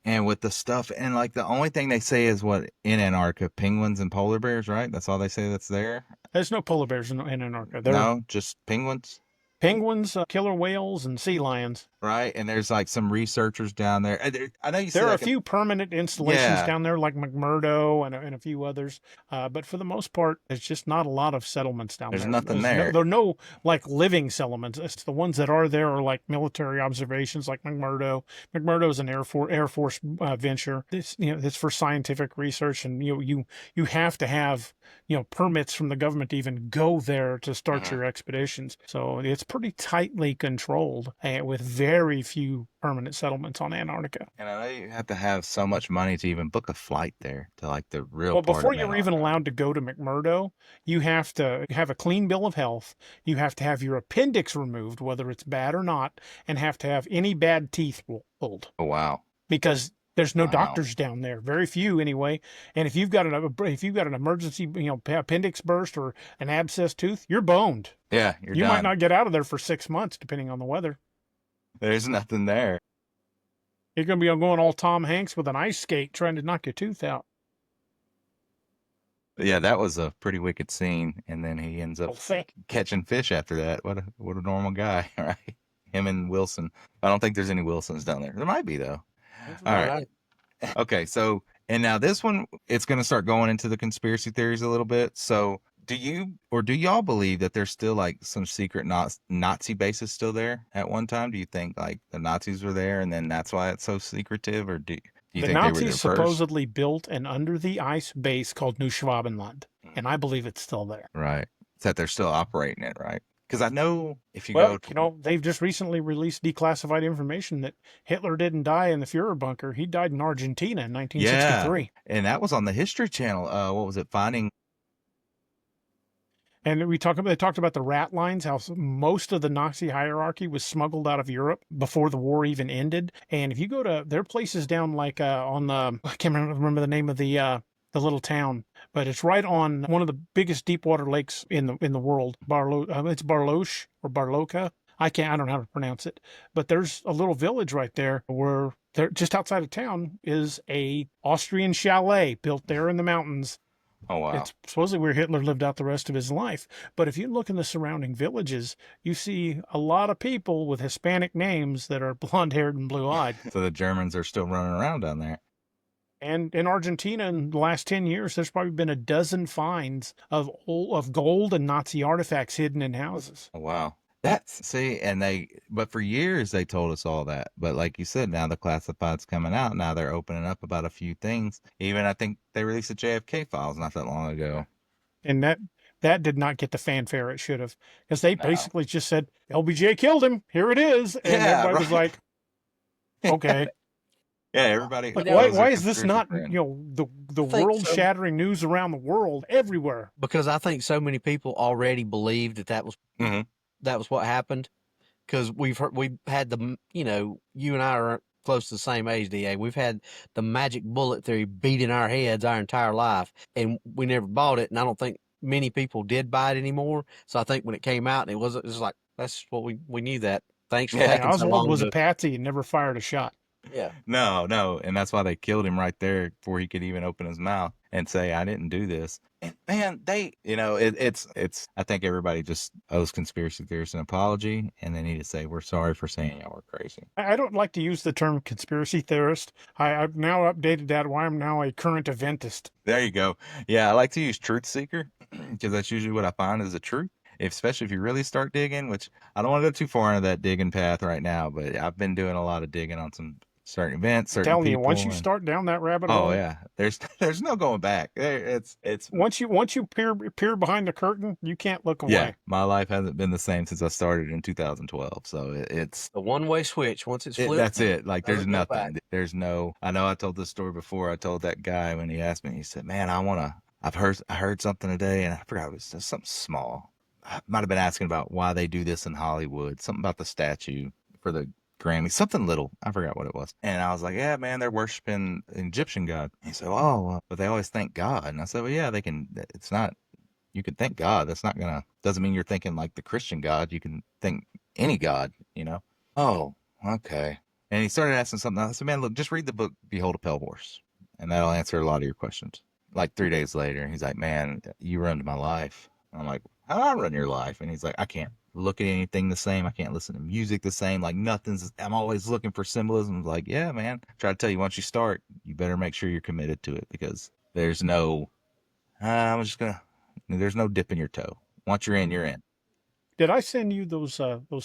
Speaker 1: and with the stuff, and like the only thing they say is what in Antarctica, penguins and polar bears, right? That's all they say that's there.
Speaker 3: There's no polar bears in Antarctica. There are
Speaker 1: No, just penguins.
Speaker 3: penguins, killer whales, and sea lions.
Speaker 1: Right. And there's like some researchers down there. I know you said
Speaker 3: There are a
Speaker 1: like
Speaker 3: few permanent installations
Speaker 1: Yeah.
Speaker 3: down there, like McMurdo and a few others. But for the most part, there's just not a lot of settlements down
Speaker 1: There's
Speaker 3: there.
Speaker 1: nothing there.
Speaker 3: There are no like living settlements. It's the ones that are there are like military observations, like McMurdo. McMurdo is an Air Force venture. It's for scientific research, and you have to have permits from the government to even go there to start your expeditions. So it's pretty tightly controlled, with very few permanent settlements on Antarctica.
Speaker 1: And I know you have to have so much money to even book a flight there to like the real
Speaker 3: Well,
Speaker 1: part
Speaker 3: before
Speaker 1: of
Speaker 3: you're even
Speaker 1: Antarctica.
Speaker 3: allowed to go to McMurdo, you have to have a clean bill of health. You have to have your appendix removed, whether it's bad or not, and have to have any bad teeth pulled,
Speaker 1: Oh, wow.
Speaker 3: because there's no
Speaker 1: Wow.
Speaker 3: doctors down there, very few anyway. And if you've got an emergency, appendix burst or an abscessed tooth, you're boned.
Speaker 1: Yeah, you're
Speaker 3: You
Speaker 1: done.
Speaker 3: might not get out of there for 6 months, depending on the weather.
Speaker 1: There's nothing there.
Speaker 3: You're going to be going all Tom Hanks with an ice skate trying to knock your tooth out.
Speaker 1: But yeah, that was a pretty wicked scene. And then he ends up
Speaker 3: Oh, thick.
Speaker 1: catching fish after that. What a normal guy, right? Him and Wilson. I don't think there's any Wilsons down there. There might be though. All right. Okay, so and now this one, it's going to start going into the conspiracy theories a little bit. So do y'all believe that there's still like some secret Nazi bases still there at one time? Do you think like the Nazis were there and then that's why it's so secretive, or do you
Speaker 3: The
Speaker 1: think they were there
Speaker 3: Nazis
Speaker 1: first?
Speaker 3: supposedly built an under the ice base called New Schwabenland, and I believe it's still there.
Speaker 1: Right. It's that they're still operating it, right? Because I know if you go
Speaker 3: Well, they've just recently released declassified information that Hitler didn't die in the Fuhrer bunker. He died in Argentina in 1963.
Speaker 1: and that was on the History Channel. What was it? Finding.
Speaker 3: And they talked about the rat lines, how most of the Nazi hierarchy was smuggled out of Europe before the war even ended. And if you go to their places down like on the, I can't remember the name of the little town, but it's right on one of the biggest deep water lakes in the world. It's Barloche or Barloca. I don't know how to pronounce it, but there's a little village right there where just outside of town is a Austrian chalet built there in the mountains.
Speaker 1: Oh, wow.
Speaker 3: It's supposedly where Hitler lived out the rest of his life. But if you look in the surrounding villages, you see a lot of people with Hispanic names that are blonde-haired and blue-eyed.
Speaker 1: So the Germans are still running around down there.
Speaker 3: And in Argentina, in the last 10 years, there's probably been a dozen finds of gold and Nazi artifacts hidden in houses.
Speaker 1: Oh, wow. But for years they told us all that. But like you said, now the classified's coming out. Now they're opening up about a few things. Even I think they released the JFK files not that long ago.
Speaker 3: And that did not get the fanfare it should have, because they
Speaker 1: No.
Speaker 3: basically just said LBJ killed him. Here it is, and
Speaker 1: Yeah,
Speaker 3: everybody was
Speaker 1: right.
Speaker 3: like, okay.
Speaker 1: Yeah, everybody
Speaker 3: Like,
Speaker 2: know,
Speaker 1: those are
Speaker 3: why is this
Speaker 1: conspiracy
Speaker 3: not,
Speaker 1: friends.
Speaker 3: the
Speaker 2: I think
Speaker 3: world shattering news around the world everywhere?
Speaker 2: because I think so many people already believed that was
Speaker 1: Mhm.
Speaker 2: what happened. Because we've had you and I are close to the same age, Da. We've had the magic bullet theory beat in our heads our entire life, and we never bought it. And I don't think many people did buy it anymore. So I think when it came out, it was like that's what we knew that. Thanks for
Speaker 1: Yeah.
Speaker 3: Yeah,
Speaker 2: taking so
Speaker 3: Oswald
Speaker 2: long
Speaker 3: was a
Speaker 2: to
Speaker 3: patsy and never fired a shot.
Speaker 2: yeah.
Speaker 1: No, and that's why they killed him right there before he could even open his mouth and say, "I didn't do this." And man, it's. I think everybody just owes conspiracy theorists an apology, and they need to say, "We're sorry for saying y'all were crazy."
Speaker 3: I don't like to use the term conspiracy theorist. I've now updated that. Why I'm now a current eventist.
Speaker 1: There you go. Yeah, I like to use truth seeker because that's usually what I find is the truth. Especially if you really start digging, which I don't want to go too far into that digging path right now, but I've been doing a lot of digging on some certain events,
Speaker 3: I'm
Speaker 1: certain
Speaker 3: telling you, once you
Speaker 1: people, and
Speaker 3: start down that rabbit
Speaker 1: oh
Speaker 3: hole,
Speaker 1: yeah, there's no going back. It's
Speaker 3: once you peer behind the curtain, you can't look
Speaker 1: yeah,
Speaker 3: away.
Speaker 1: my life hasn't been the same since I started in 2012. So
Speaker 2: The one-way switch. Once it's flipped,
Speaker 1: that's it. Like there's
Speaker 2: doesn't go back.
Speaker 1: nothing. There's no. I know I told this story before. I told that guy when he asked me. He said, "Man, I heard something today, and I forgot it was just something small. I might have been asking about why they do this in Hollywood. Something about the statue for the Grammy. Something little. I forgot what it was. And I was like, yeah, man, they're worshiping an Egyptian god. He said, oh, but they always thank God. And I said, well, yeah, they can. It's not. You can thank God. That's not gonna. Doesn't mean you're thinking like the Christian God. You can think any God. You know. Oh, okay. And he started asking something. I said, man, look, just read the book Behold a Pale Horse, and that'll answer a lot of your questions. Like 3 days later, he's like, man, you ruined my life. I'm like, how do I run your life? And he's like, I can't look at anything the same. I can't listen to music the same. Like I'm always looking for symbolism. I'm like, yeah, man. Try to tell you once you start, you better make sure you're committed to it because there's no, there's no dipping your toe. Once you're in, you're in.
Speaker 3: Did I send you those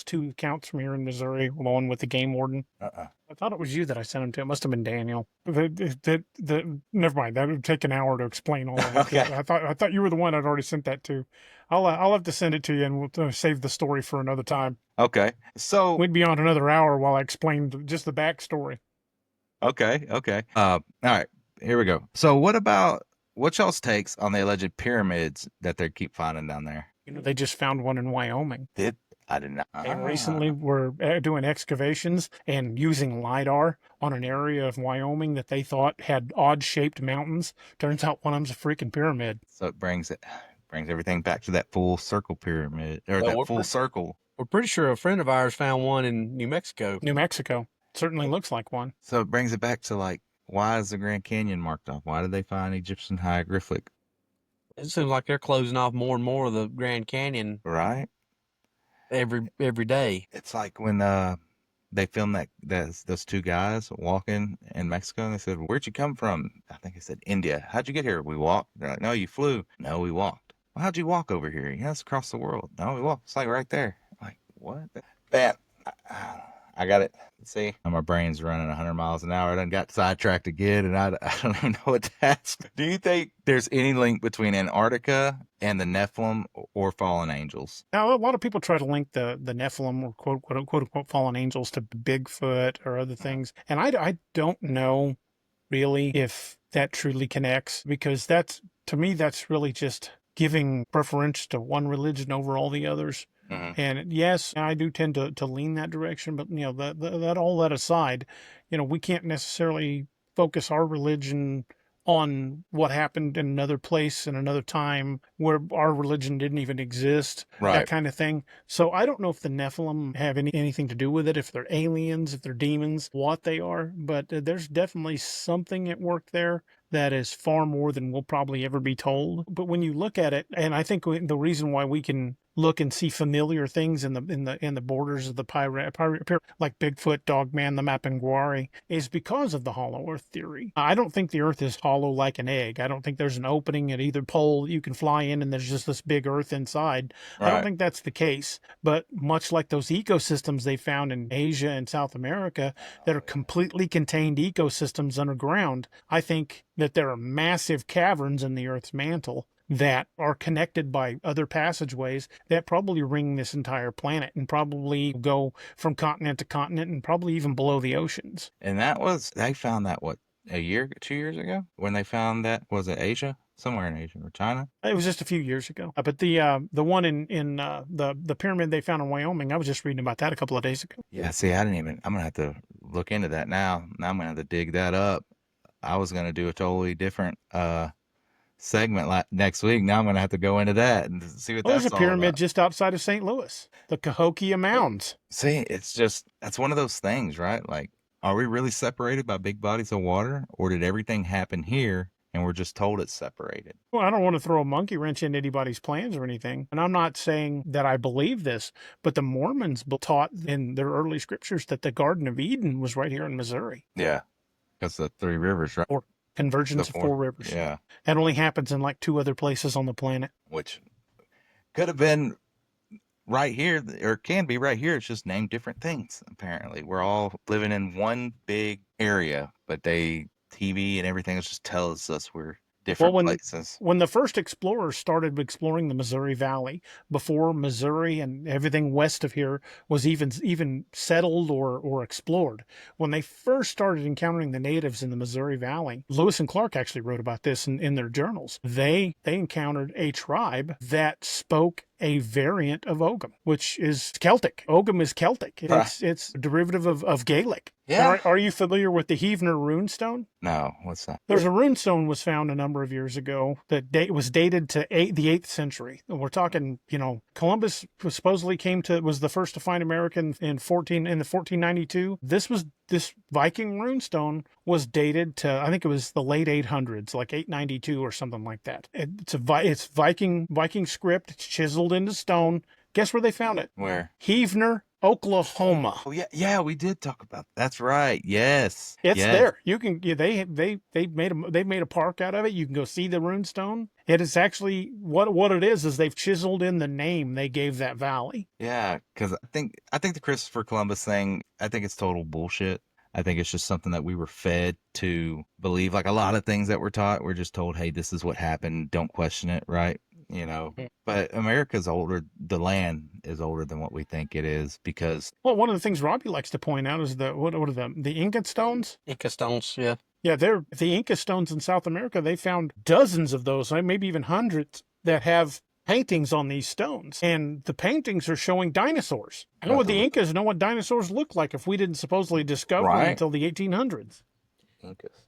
Speaker 3: two accounts from here in Missouri, the one with the game warden?
Speaker 1: Uh-uh.
Speaker 3: I thought it was you that I sent them to. It must have been Daniel. Never mind. That would take an hour to explain all of it.
Speaker 1: Okay.
Speaker 3: I thought you were the one I'd already sent that to. I'll have to send it to you, and we'll save the story for another time.
Speaker 1: Okay. So,
Speaker 3: We'd be on another hour while I explained just the backstory.
Speaker 1: okay. Okay. All right. Here we go. So, what y'all's takes on the alleged pyramids that they keep finding down there?
Speaker 3: They just found one in Wyoming.
Speaker 1: I did not.
Speaker 3: And recently we're doing excavations and using LiDAR on an area of Wyoming that they thought had odd-shaped mountains. Turns out one of them's a freaking pyramid.
Speaker 1: So it brings everything back to that full circle pyramid or
Speaker 2: Well,
Speaker 1: that full circle.
Speaker 2: we're pretty sure a friend of ours found one in New Mexico.
Speaker 3: New Mexico. Certainly looks like one.
Speaker 1: So it brings it back to like, why is the Grand Canyon marked off? Why did they find Egyptian hieroglyphic?
Speaker 2: It seems like they're closing off more and more of the Grand Canyon
Speaker 1: Right?
Speaker 2: every day.
Speaker 1: It's like when they filmed those two guys walking in Mexico, and they said, "Where'd you come from?" I think they said India. How'd you get here? We walked. They're like, "No, you flew." No, we walked. Well, how'd you walk over here? Yeah, it's across the world. No, we walked. It's like right there. I'm like, what? Man, I got it. See, my brain's running 100 miles an hour. I done got sidetracked again, and I don't even know what to ask. Do you think there's any link between Antarctica and the Nephilim or fallen angels?
Speaker 3: Now, a lot of people try to link the Nephilim or quote unquote fallen angels to Bigfoot or other things. And I don't know really if that truly connects, because to me, that's really just giving preference to one religion over all the others.
Speaker 1: Mm-hmm.
Speaker 3: And yes, I do tend to lean that direction, but that all that aside, we can't necessarily focus our religion on what happened in another place in another time where our religion didn't even exist,
Speaker 1: Right.
Speaker 3: that kind of thing. So I don't know if the Nephilim have anything to do with it, if they're aliens, if they're demons, what they are, but there's definitely something at work there that is far more than we'll probably ever be told. But when you look at it, and I think the reason why we can look and see familiar things in the borders of the pyramid, like Bigfoot, Dogman, the Mapinguari, is because of the hollow Earth theory. I don't think the Earth is hollow like an egg. I don't think there's an opening at either pole you can fly in and there's just this big Earth inside. I don't
Speaker 1: Right.
Speaker 3: think that's the case. But much like those ecosystems they found in Asia and South America that are completely contained ecosystems underground, I think that there are massive caverns in the Earth's mantle that are connected by other passageways that probably ring this entire planet and probably go from continent to continent and probably even below the oceans.
Speaker 1: And they found that, what, a year, 2 years ago? When they found that, was it Asia? Somewhere in Asia or China?
Speaker 3: It was just a few years ago. But the one in the pyramid they found in Wyoming, I was just reading about that a couple of days ago.
Speaker 1: Yeah, see, I'm going to have to look into that now. Now I'm going to have to dig that up. I was going to do a totally different segment next week. Now I'm going to have to go into that and see what
Speaker 3: Well, there's
Speaker 1: that's
Speaker 3: a
Speaker 1: all
Speaker 3: pyramid
Speaker 1: about.
Speaker 3: just outside of St. Louis, the Cahokia Mounds.
Speaker 1: See, that's one of those things, right? Like, are we really separated by big bodies of water, or did everything happen here and we're just told it's separated?
Speaker 3: Well, I don't want to throw a monkey wrench into anybody's plans or anything. And I'm not saying that I believe this, but the Mormons taught in their early scriptures that the Garden of Eden was right here in Missouri.
Speaker 1: Yeah, because the three rivers, right?
Speaker 3: Or convergence
Speaker 1: The
Speaker 3: of four rivers.
Speaker 1: Yeah,
Speaker 3: That only happens in like 2 other places on the planet.
Speaker 1: which could have been right here, or can be right here. It's just named different things. Apparently, we're all living in one big area, but TV and everything else just tells us we're different places.
Speaker 3: When the first explorers started exploring the Missouri Valley, before Missouri and everything west of here was even settled or explored, when they first started encountering the natives in the Missouri Valley, Lewis and Clark actually wrote about this in their journals. They encountered a tribe that spoke a variant of Ogham, which is Celtic. Ogham is Celtic. It's a derivative of Gaelic.
Speaker 1: Yeah.
Speaker 3: Are you familiar with the Heavener runestone?
Speaker 1: No, what's that?
Speaker 3: There's a runestone was found a number of years ago that was dated to the 8th century. And we're talking, Columbus supposedly was the first to find America in the 1492. This Viking runestone was dated to, I think it was the late 800s, like 892 or something like that. It's Viking script. It's chiseled into stone. Guess where they found it?
Speaker 1: Where?
Speaker 3: Heavener, Oklahoma.
Speaker 1: Oh yeah, we did talk about that. That's right. Yes,
Speaker 3: It's
Speaker 1: yes.
Speaker 3: there. You can they've made a park out of it. You can go see the runestone. It is actually what it is they've chiseled in the name they gave that valley.
Speaker 1: Yeah, because I think the Christopher Columbus thing, I think it's total bullshit. I think it's just something that we were fed to believe. Like a lot of things that we're taught, we're just told, hey, this is what happened. Don't question it, right? But America's older. The land is older than what we think it is because.
Speaker 3: Well, one of the things Robby likes to point out is what are the Inca stones?
Speaker 2: Inca stones, yeah.
Speaker 3: Yeah, they're the Inca stones in South America. They found dozens of those, maybe even hundreds, that have paintings on these stones. And the paintings are showing dinosaurs. I know the Incas know what dinosaurs look like if we didn't supposedly discover them until the 1800s.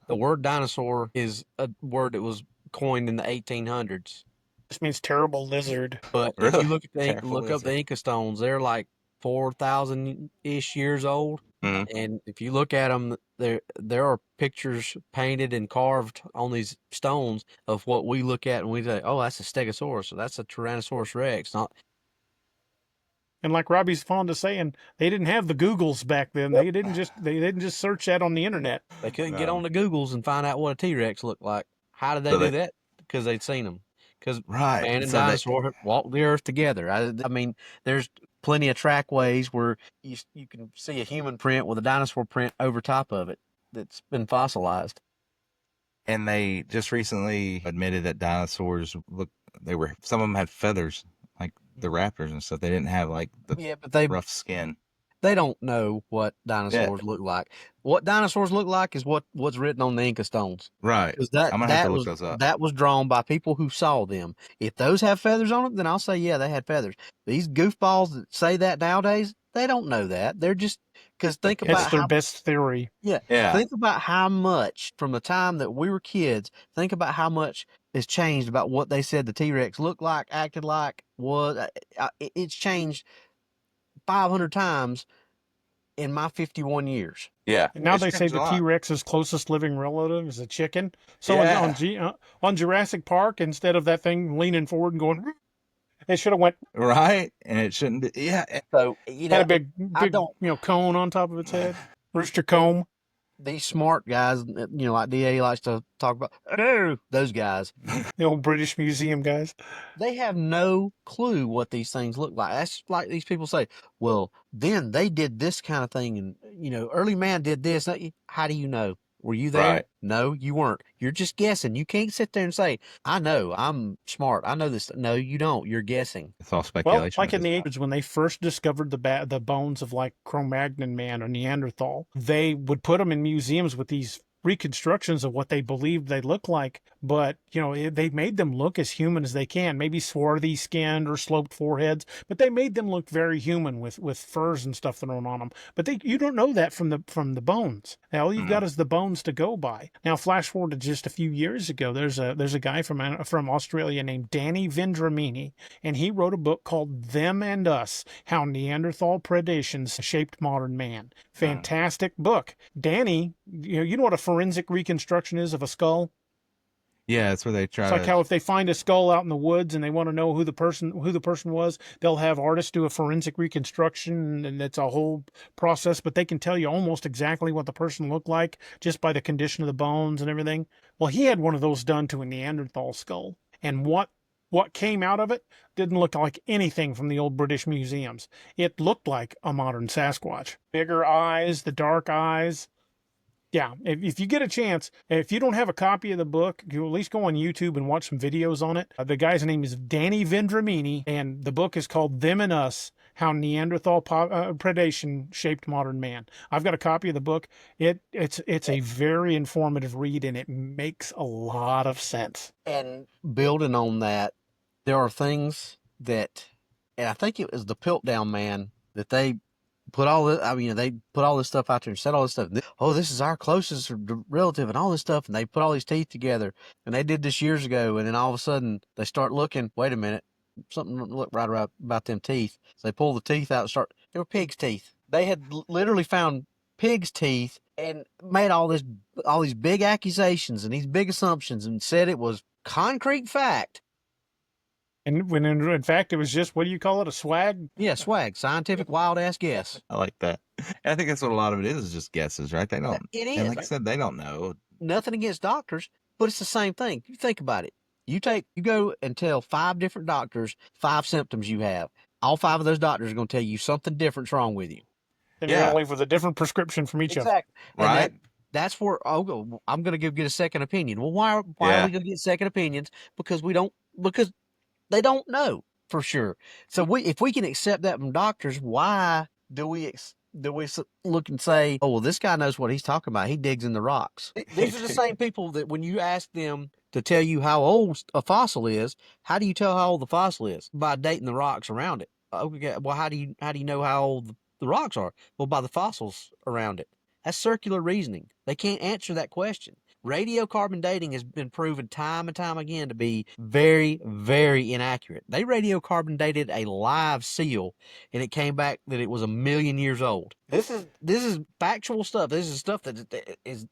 Speaker 2: The word dinosaur is a word that was coined in the 1800s.
Speaker 3: This means terrible lizard.
Speaker 2: But if you look up the Inca stones, they're like 4,000-ish years old.
Speaker 1: Mm-hmm.
Speaker 2: And if you look at them, there are pictures painted and carved on these stones of what we look at and we say, oh, that's a stegosaurus, so that's a Tyrannosaurus Rex.
Speaker 3: And like Robby's fond of saying, they didn't have the Googles back then. They didn't just search that on the internet.
Speaker 2: They couldn't get on the Googles and find out what a T-Rex looked like. How did they do that? Because they'd seen them. Because man and dinosaur walked the earth together. I mean, there's plenty of trackways where you can see a human print with a dinosaur print over top of it that's been fossilized.
Speaker 1: And they just recently admitted that dinosaurs some of them had feathers, like the raptors and stuff. They didn't have like the rough skin.
Speaker 2: They don't know what dinosaurs look like. What dinosaurs look like is what's written on the Inca stones.
Speaker 1: Right. I'm going to have to look those up.
Speaker 2: That was drawn by people who saw them. If those have feathers on them, then I'll say, yeah, they had feathers. These goofballs that say that nowadays, they don't know that. They're just, because think about
Speaker 3: it's their best theory.
Speaker 2: Yeah. Think about how much from the time that we were kids, think about how much has changed about what they said the T-Rex looked like, acted like, was. It's changed 500 times in my 51 years.
Speaker 1: Yeah.
Speaker 3: And now they say the T-Rex's closest living relative is a chicken. So on Jurassic Park, instead of that thing leaning forward and going, It should have went
Speaker 1: right? And it shouldn't. Yeah.
Speaker 2: So,
Speaker 3: had a big,
Speaker 2: I
Speaker 3: big,
Speaker 2: don't,
Speaker 3: cone on top of its head, rooster comb.
Speaker 2: these smart guys, like DA likes to talk about, no, those guys,
Speaker 3: The old British Museum guys.
Speaker 2: they have no clue what these things look like. That's like these people say, well, then they did this kind of thing. And, early man did this. How do you know? Were you there?
Speaker 1: Right.
Speaker 2: No, you weren't. You're just guessing. You can't sit there and say, I know, I'm smart. I know this. No, you don't. You're guessing.
Speaker 1: It's all
Speaker 3: Well,
Speaker 1: speculation.
Speaker 3: like in the 80s, when they first discovered the bones of like Cro-Magnon man or Neanderthal, they would put them in museums with these reconstructions of what they believed they looked like, but they made them look as human as they can, maybe swarthy skinned or sloped foreheads, but they made them look very human with furs and stuff thrown on them. But you don't know that from the bones. Now all you've got is the bones to go by. Now flash forward to just a few years ago, there's a guy from Australia named Danny Vendramini, and he wrote a book called Them and Us: How Neanderthal Predations Shaped Modern Man. Fantastic book. Danny, you know what a forensic reconstruction is of a skull?
Speaker 1: Yeah, it's where they try
Speaker 3: It's like
Speaker 1: to.
Speaker 3: how if they find a skull out in the woods and they want to know who the person was, they'll have artists do a forensic reconstruction, and it's a whole process, but they can tell you almost exactly what the person looked like just by the condition of the bones and everything. Well, he had one of those done to a Neanderthal skull, and what came out of it didn't look like anything from the old British museums. It looked like a modern Sasquatch. Bigger eyes, the dark eyes. Yeah, if you get a chance, if you don't have a copy of the book, you at least go on YouTube and watch some videos on it. The guy's name is Danny Vendramini, and the book is called Them and Us: How Neanderthal Predation Shaped Modern Man. I've got a copy of the book. It's a very informative read, and it makes a lot of sense.
Speaker 2: And building on that, there are things that, and I think it was the Piltdown Man that they put all this, they put all this stuff out there and said all this stuff. Oh, this is our closest relative and all this stuff. And they put all these teeth together, and they did this years ago. And then all of a sudden they start looking, wait a minute, something don't look right about them teeth. So they pull the teeth out and they were pig's teeth. They had literally found pig's teeth and made all these big accusations and these big assumptions and said it was concrete fact.
Speaker 3: And when in fact it was just, what do you call it, a swag?
Speaker 2: Yeah, swag, scientific wild ass guess.
Speaker 1: I like that. And I think that's what a lot of it is just guesses, right? They don't.
Speaker 2: It is.
Speaker 1: And like I said, they don't know.
Speaker 2: Nothing against doctors, but it's the same thing. You think about it. You go and tell 5 different doctors 5 symptoms you have. All 5 of those doctors are going to tell you something different's wrong with you.
Speaker 3: And you're going to leave with a different prescription from each of them.
Speaker 2: Exactly.
Speaker 1: Right.
Speaker 2: That's where I'm going to go get a second opinion. Well, why are we going to get second opinions? Because they don't know for sure. So if we can accept that from doctors, why do we look and say, oh, well, this guy knows what he's talking about. He digs in the rocks. These are the same people that when you ask them to tell you how old a fossil is, how do you tell how old the fossil is? By dating the rocks around it. Okay, well, how do you know how old the rocks are? Well, by the fossils around it. That's circular reasoning. They can't answer that question. Radiocarbon dating has been proven time and time again to be very, very inaccurate. They radiocarbon dated a live seal, and it came back that it was 1 million years old. This is factual stuff. This is stuff that is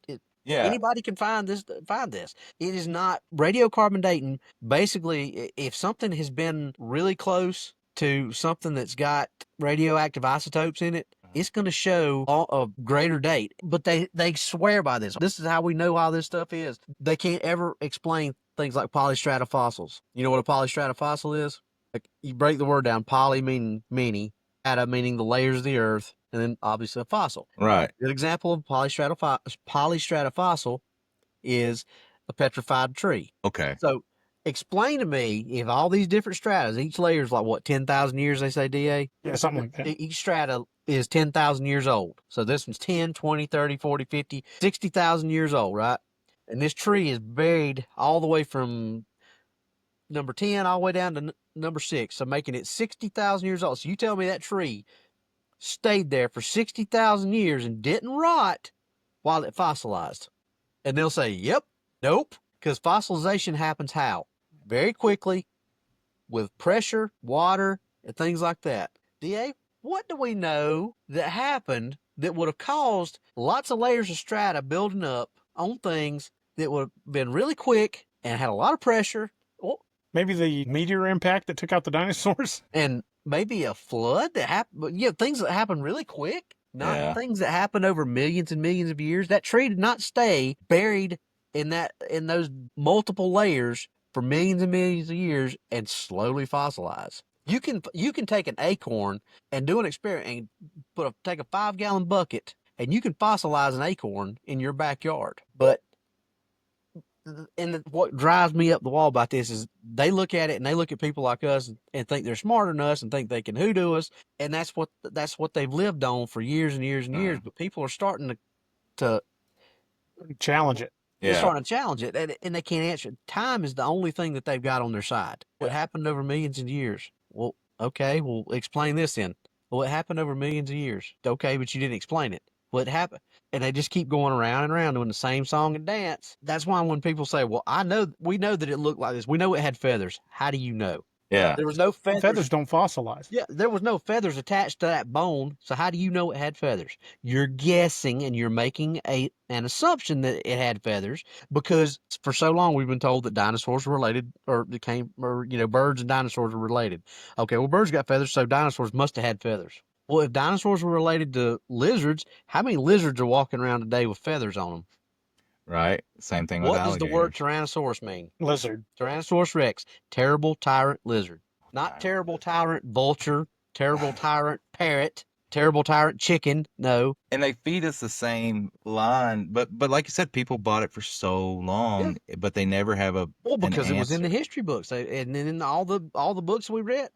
Speaker 2: anybody can find this. It is not radiocarbon dating. Basically, if something has been really close to something that's got radioactive isotopes in it, it's going to show a greater date. But they swear by this. This is how we know how this stuff is. They can't ever explain things like polystrata fossils. You know what a polystrata fossil is? Like, you break the word down, poly meaning many, strata meaning the layers of the earth, and then obviously a fossil.
Speaker 1: Right.
Speaker 2: A good example of polystrata fossil is a petrified tree.
Speaker 1: Okay.
Speaker 2: So explain to me, if all these different stratas, each layer is like, what, 10,000 years, they say, DA?
Speaker 3: Yeah, something like that.
Speaker 2: Each strata is 10,000 years old. So this one's 10, 20, 30, 40, 50, 60,000 years old, right? And this tree is buried all the way from number 10 all the way down to number 6, so making it 60,000 years old. So you tell me that tree stayed there for 60,000 years and didn't rot while it fossilized. And they'll say, yep, nope, because fossilization happens how? Very quickly, with pressure, water, and things like that. DA, what do we know that happened that would have caused lots of layers of strata building up on things that would have been really quick and had a lot of pressure? Well,
Speaker 3: Maybe the meteor impact that took out the dinosaurs.
Speaker 2: And maybe a flood that happened. Things that happen really quick, not
Speaker 1: Yeah.
Speaker 2: things that happen over millions and millions of years. That tree did not stay buried in those multiple layers for millions and millions of years and slowly fossilize. You can take an acorn and do an experiment and take a 5-gallon bucket and you can fossilize an acorn in your backyard. But what drives me up the wall about this is they look at it and they look at people like us and think they're smarter than us and think they can hoodoo us, and that's what they've lived on for years and years and years. But people are starting to
Speaker 3: Challenge it.
Speaker 2: they're
Speaker 1: Yeah.
Speaker 2: starting to challenge it, and they can't answer it. Time is the only thing that they've got on their side. What happened over millions of years? Well, okay, well, explain this then. Well, it happened over millions of years. Okay, but you didn't explain it. What happened? And they just keep going around and around doing the same song and dance. That's why when people say, well, we know that it looked like this. We know it had feathers. How do you know?
Speaker 1: Yeah.
Speaker 2: There was no feathers.
Speaker 3: Feathers don't fossilize.
Speaker 2: Yeah, there was no feathers attached to that bone. So how do you know it had feathers? You're guessing and you're making an assumption that it had feathers because for so long we've been told that dinosaurs were related birds and dinosaurs were related. Okay, well, birds got feathers, so dinosaurs must have had feathers. Well, if dinosaurs were related to lizards, how many lizards are walking around today with feathers on them?
Speaker 1: Right. Same thing with
Speaker 2: What does the word
Speaker 1: alligators.
Speaker 2: Tyrannosaurus mean?
Speaker 3: Lizard.
Speaker 2: Tyrannosaurus rex, terrible tyrant lizard. Not terrible tyrant vulture, terrible tyrant parrot, terrible tyrant chicken. No.
Speaker 1: And they feed us the same line, but like you said, people bought it for so long, but they never have
Speaker 2: Well, because
Speaker 1: an
Speaker 2: it was in the
Speaker 1: answer.
Speaker 2: history books, and then in all the books we read.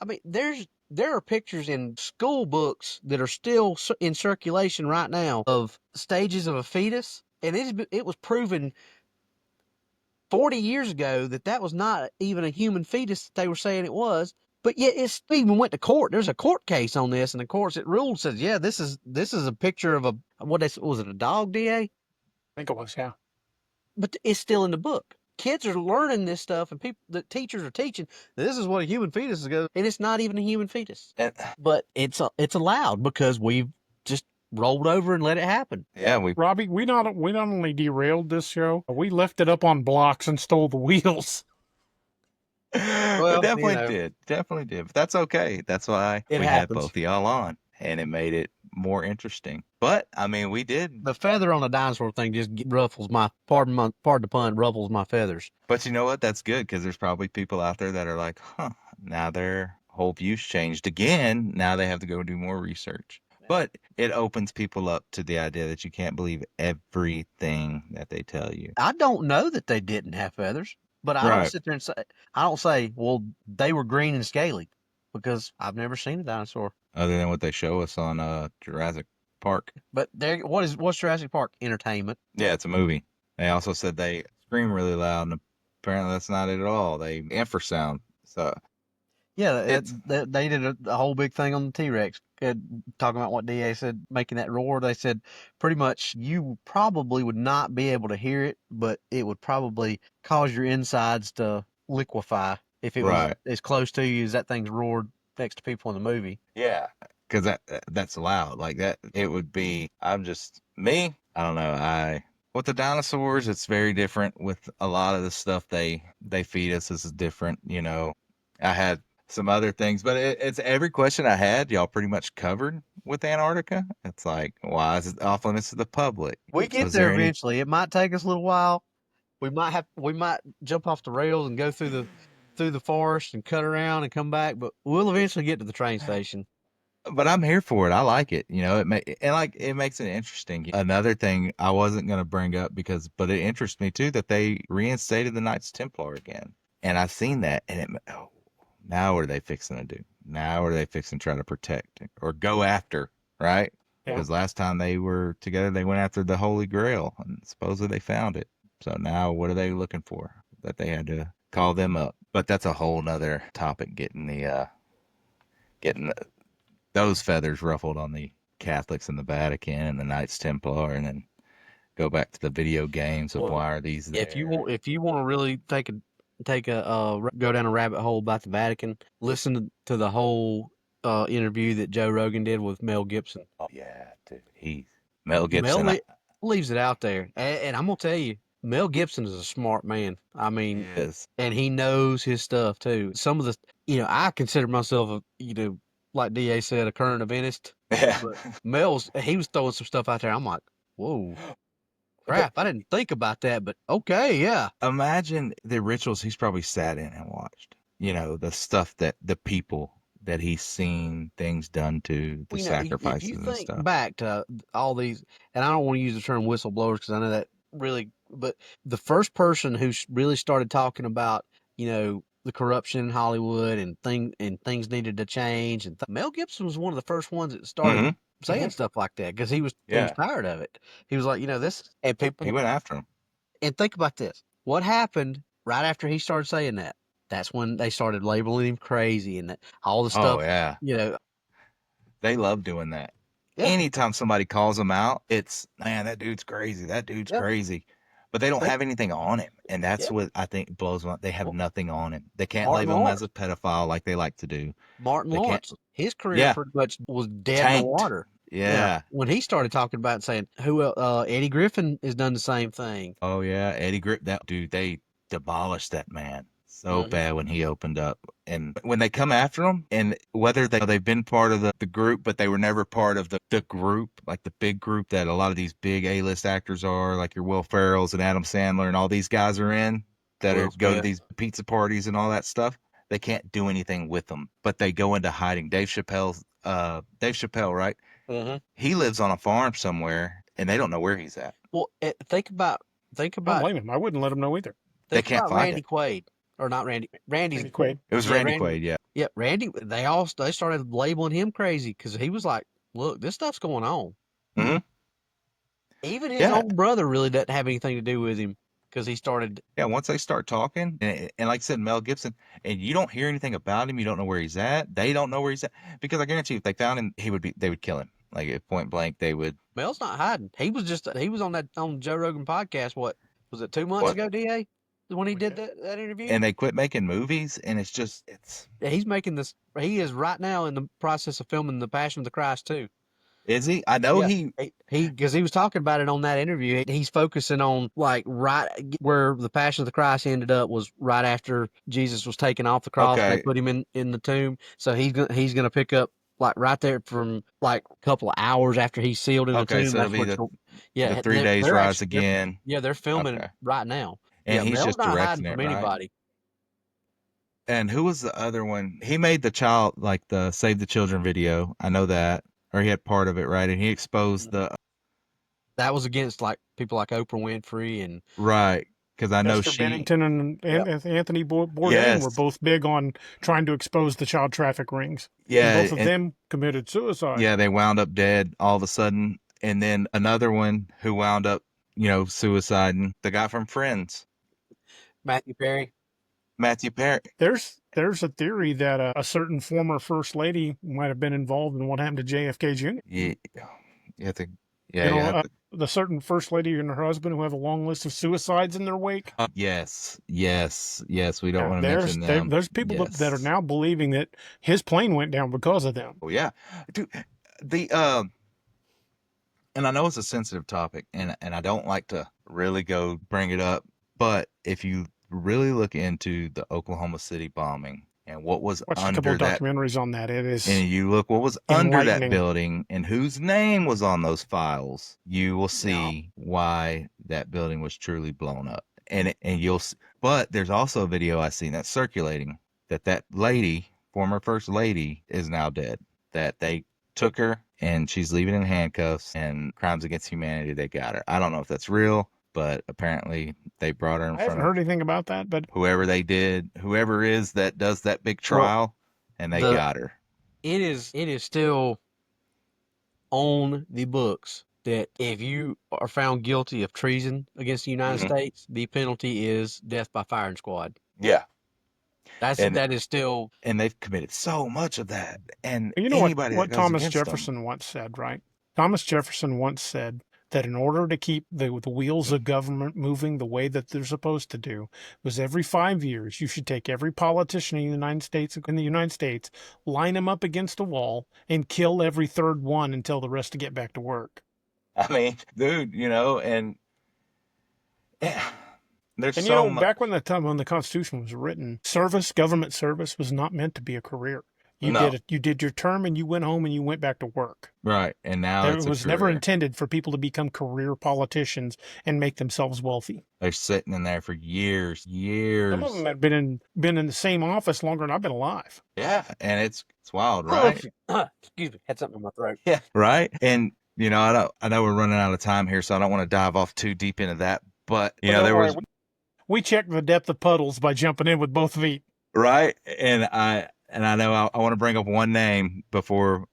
Speaker 2: I mean, there are pictures in school books that are still in circulation right now of stages of a fetus, and it was proven 40 years ago that was not even a human fetus that they were saying it was. But yet it even went to court. There's a court case on this, and of course it ruled, says, yeah, this is a picture of was it a dog, DA?
Speaker 3: I think it was, yeah.
Speaker 2: But it's still in the book. Kids are learning this stuff, and the teachers are teaching this is what a human fetus is, and it's not even a human fetus. But it's allowed because we've just rolled over and let it happen.
Speaker 1: Yeah,
Speaker 3: Robby, we not only derailed this show, we left it up on blocks and stole the wheels.
Speaker 2: Well,
Speaker 1: definitely did. But that's okay. That's why
Speaker 2: It
Speaker 1: we
Speaker 2: happens.
Speaker 1: had both of y'all on, and it made it more interesting. But I mean, we did.
Speaker 2: The feather on the dinosaur thing just ruffles pardon the pun, ruffles my feathers.
Speaker 1: But you know what? That's good because there's probably people out there that are like, huh, now their whole view's changed again. Now they have to go do more research. But it opens people up to the idea that you can't believe everything that they tell you.
Speaker 2: I don't know that they didn't have feathers, but I don't sit there and say, well, they were green and scaly, because I've never seen a dinosaur.
Speaker 1: Other than what they show us on Jurassic Park.
Speaker 2: But what's Jurassic Park? Entertainment.
Speaker 1: Yeah, it's a movie. They also said they scream really loud, and apparently that's not it at all. They infrasound. So
Speaker 2: yeah, they did a whole big thing on the T-Rex, talking about what DA said, making that roar. They said pretty much you probably would not be able to hear it, but it would probably cause your insides to liquefy if it was as close to you as that thing's roared next to people in the movie.
Speaker 1: Yeah, because that's loud. Like that, it would be. I don't know. With the dinosaurs, it's very different. With a lot of the stuff they feed us is different. You know, I had some other things, but it's every question I had, y'all pretty much covered with Antarctica. It's like, why is it off limits to the public?
Speaker 2: We get there eventually. It might take us a little while. We might jump off the rails and go through the forest and cut around and come back, but we'll eventually get to the train station.
Speaker 1: But I'm here for it. I like it. You know, it makes it interesting. Another thing I wasn't going to bring up but it interests me too that they reinstated the Knights Templar again, and I've seen that, and now what are they fixing to do? Now what are they fixing to try to protect or go after? Right?
Speaker 3: Yeah.
Speaker 1: Because last time they were together, they went after the Holy Grail, and supposedly they found it. So now what are they looking for? That they had to call them up. But that's a whole nother topic. Getting those feathers ruffled on the Catholics in the Vatican and the Knights Templar, and then go back to the video games of why are these there?
Speaker 2: If you want to really go down a rabbit hole about the Vatican, listen to the whole interview that Joe Rogan did with Mel Gibson.
Speaker 1: Oh yeah, dude, Mel Gibson
Speaker 2: Mel leaves it out there, and I'm gonna tell you, Mel Gibson is a smart man. I mean,
Speaker 1: Yes.
Speaker 2: and he knows his stuff too. Some of the, I consider myself like DA said, a current eventist.
Speaker 1: Yeah.
Speaker 2: But he was throwing some stuff out there. I'm like, whoa,
Speaker 1: But
Speaker 2: crap! I didn't think about that, but okay, yeah.
Speaker 1: imagine the rituals he's probably sat in and watched. The stuff that the people that he's seen things done to, the
Speaker 2: Well, if you
Speaker 1: sacrifices and
Speaker 2: think
Speaker 1: stuff.
Speaker 2: back to all these, and I don't want to use the term whistleblowers because I know that really, but the first person who really started talking about, the corruption in Hollywood and things needed to change, and Mel Gibson was one of the first ones that started
Speaker 1: Hmm.
Speaker 2: saying stuff like that because he was
Speaker 1: Yeah.
Speaker 2: tired of it. He was like, this, and people,
Speaker 1: He went after him.
Speaker 2: and think about this: what happened right after he started saying that? That's when they started labeling him crazy and all the
Speaker 1: Oh
Speaker 2: stuff,
Speaker 1: yeah.
Speaker 2: you know.
Speaker 1: They love doing that.
Speaker 2: Yeah,
Speaker 1: Anytime somebody calls him out, it's, man, that dude's crazy. That dude's
Speaker 2: yeah.
Speaker 1: crazy. But they don't have anything on him. And that's
Speaker 2: Yeah.
Speaker 1: what I think blows them up. They have
Speaker 2: Well,
Speaker 1: nothing on him. They can't
Speaker 2: Martin
Speaker 1: label him
Speaker 2: Lawrence.
Speaker 1: as a pedophile like they like to do.
Speaker 2: Martin
Speaker 1: They can't.
Speaker 2: Lawrence, his career
Speaker 1: Yeah.
Speaker 2: pretty much was dead in the
Speaker 1: Tanked.
Speaker 2: water. Yeah.
Speaker 1: Yeah.
Speaker 2: When he started talking about and saying, Eddie Griffin has done the same thing.
Speaker 1: Oh yeah. Eddie Grip, that dude, they demolished that man so
Speaker 2: Mhm.
Speaker 1: bad when he opened up. And when they come after him, and whether they've been part of the group, but they were never part of the group, like the big group that a lot of these big A-list actors are, like your Will Ferrells and Adam Sandler and all these guys are in, that
Speaker 2: Will
Speaker 1: go to
Speaker 2: Smith.
Speaker 1: these pizza parties and all that stuff. They can't do anything with them, but they go into hiding. Dave Chappelle, right?
Speaker 2: Mm-hmm.
Speaker 1: He lives on a farm somewhere, and they don't know where he's at.
Speaker 2: Well, think
Speaker 3: I don't
Speaker 2: about,
Speaker 3: blame him. I wouldn't let him know either.
Speaker 1: They
Speaker 2: think
Speaker 1: can't
Speaker 2: about
Speaker 1: find
Speaker 2: Randy
Speaker 1: it.
Speaker 2: Quaid, or not Randy. Randy's
Speaker 3: Randy Quaid.
Speaker 1: It was
Speaker 2: yeah,
Speaker 1: Randy
Speaker 2: Randy.
Speaker 1: Quaid, yeah.
Speaker 2: Yeah, Randy. They started labeling him crazy because he was like, "Look, this stuff's going on."
Speaker 1: Hmm.
Speaker 2: Even his
Speaker 1: Yeah.
Speaker 2: own brother really doesn't have anything to do with him because he started.
Speaker 1: Yeah, once they start talking, and like I said, Mel Gibson, and you don't hear anything about him, you don't know where he's at. They don't know where he's at, because I guarantee you, if they found him, they would kill him. Like at point blank, they would.
Speaker 2: Mel's not hiding. He was on Joe Rogan podcast. What was it, 2 months
Speaker 1: What?
Speaker 2: ago, DA? When he did
Speaker 3: Okay.
Speaker 2: that interview?
Speaker 1: And they quit making movies, and it's.
Speaker 2: Yeah, he's making this. He is right now in the process of filming The Passion of the Christ too.
Speaker 1: Is he? I know
Speaker 2: Yeah,
Speaker 1: he.
Speaker 2: because he was talking about it on that interview. He's focusing on like right where The Passion of the Christ ended up was right after Jesus was taken off the cross. They
Speaker 1: Okay.
Speaker 2: put him in the tomb. So he's gonna pick up like right there from like a couple of hours after he's sealed in the
Speaker 1: Okay,
Speaker 2: tomb.
Speaker 1: so it'll
Speaker 2: That's
Speaker 1: be
Speaker 2: what.
Speaker 1: the
Speaker 2: Yeah,
Speaker 1: 3 days rise
Speaker 2: actually
Speaker 1: again.
Speaker 2: they're filming
Speaker 1: Okay,
Speaker 2: right now.
Speaker 1: and
Speaker 2: Yeah,
Speaker 1: he's
Speaker 2: Mel's
Speaker 1: just
Speaker 2: not hiding
Speaker 1: directing it,
Speaker 2: from
Speaker 1: right?
Speaker 2: anybody.
Speaker 1: And who was the other one? He made the child, like the Save the Children video. I know that, or he had part of it, right? And he exposed the
Speaker 2: That was against like people like Oprah Winfrey and
Speaker 1: right, because I know
Speaker 3: Chester
Speaker 1: she.
Speaker 3: Bennington and
Speaker 2: yeah,
Speaker 3: Anthony Bourdain were
Speaker 1: Yes.
Speaker 3: both big on trying to expose the child traffic rings. And
Speaker 1: Yeah,
Speaker 3: both of
Speaker 1: and
Speaker 3: them committed suicide.
Speaker 1: yeah, they wound up dead all of a sudden. And then another one who wound up, suiciding, the guy from Friends,
Speaker 2: Matthew Perry.
Speaker 1: Matthew Perry.
Speaker 3: There's a theory that a certain former first lady might have been involved in what happened to JFK Jr.
Speaker 1: Yeah, you have to,
Speaker 3: You
Speaker 1: yeah, you
Speaker 3: know,
Speaker 1: have to.
Speaker 3: the certain first lady and her husband who have a long list of suicides in their wake.
Speaker 1: Yes, yes, yes. We don't
Speaker 3: Yeah,
Speaker 1: want to mention them.
Speaker 3: there's people that are
Speaker 1: Yes.
Speaker 3: now believing that his plane went down because of them.
Speaker 1: Oh yeah, dude. The and I know it's a sensitive topic, and I don't like to really go bring it up, but if you really look into the Oklahoma City bombing and what was
Speaker 3: Watched a couple
Speaker 1: under
Speaker 3: of
Speaker 1: that,
Speaker 3: documentaries on that. It is
Speaker 1: and you look what was under that
Speaker 3: enlightening.
Speaker 1: building and whose name was on those files, you will
Speaker 2: Yeah.
Speaker 1: see why that building was truly blown up. But there's also a video I seen that's circulating that lady, former first lady, is now dead. That they took her and she's leaving in handcuffs, and crimes against humanity, they got her. I don't know if that's real, but apparently they brought her in
Speaker 3: I haven't
Speaker 1: front of
Speaker 3: heard anything about that, but
Speaker 1: whoever is that does that big trial, and they got her.
Speaker 2: It is still on the books that if you are found guilty of treason against the United
Speaker 1: Mhm.
Speaker 2: States, the penalty is death by firing squad.
Speaker 1: Yeah. And
Speaker 2: That is still.
Speaker 1: and they've committed so much of that. And
Speaker 3: you know
Speaker 1: anybody that
Speaker 3: what
Speaker 1: goes
Speaker 3: Thomas
Speaker 1: against them.
Speaker 3: Jefferson once said, right? Thomas Jefferson once said that in order to keep the wheels of government moving the way that they're supposed to do, was every 5 years you should take every politician in the United States, line them up against a wall, and kill every third one until the rest to get back to work.
Speaker 1: I mean, dude, and Yeah. There's
Speaker 3: And
Speaker 1: so much.
Speaker 3: back when the Constitution was written, government service was not meant to be a career. You
Speaker 1: No,
Speaker 3: did it. You did your term, and you went home, and you went back to work.
Speaker 1: right. And now
Speaker 3: It
Speaker 1: it's a
Speaker 3: was never
Speaker 1: career.
Speaker 3: intended for people to become career politicians and make themselves wealthy.
Speaker 1: They're sitting in there for years,
Speaker 3: Some of
Speaker 1: years.
Speaker 3: them have been in the same office longer than I've been alive.
Speaker 1: Yeah, and it's wild, right?
Speaker 2: Excuse me, had something in my throat.
Speaker 1: Yeah, right. And I know we're running out of time here, so I don't want to dive off too deep into that. But
Speaker 3: But don't
Speaker 1: there
Speaker 3: worry,
Speaker 1: was
Speaker 3: we checked the depth of puddles by jumping in with both feet.
Speaker 1: right, and I know I want to bring up one name before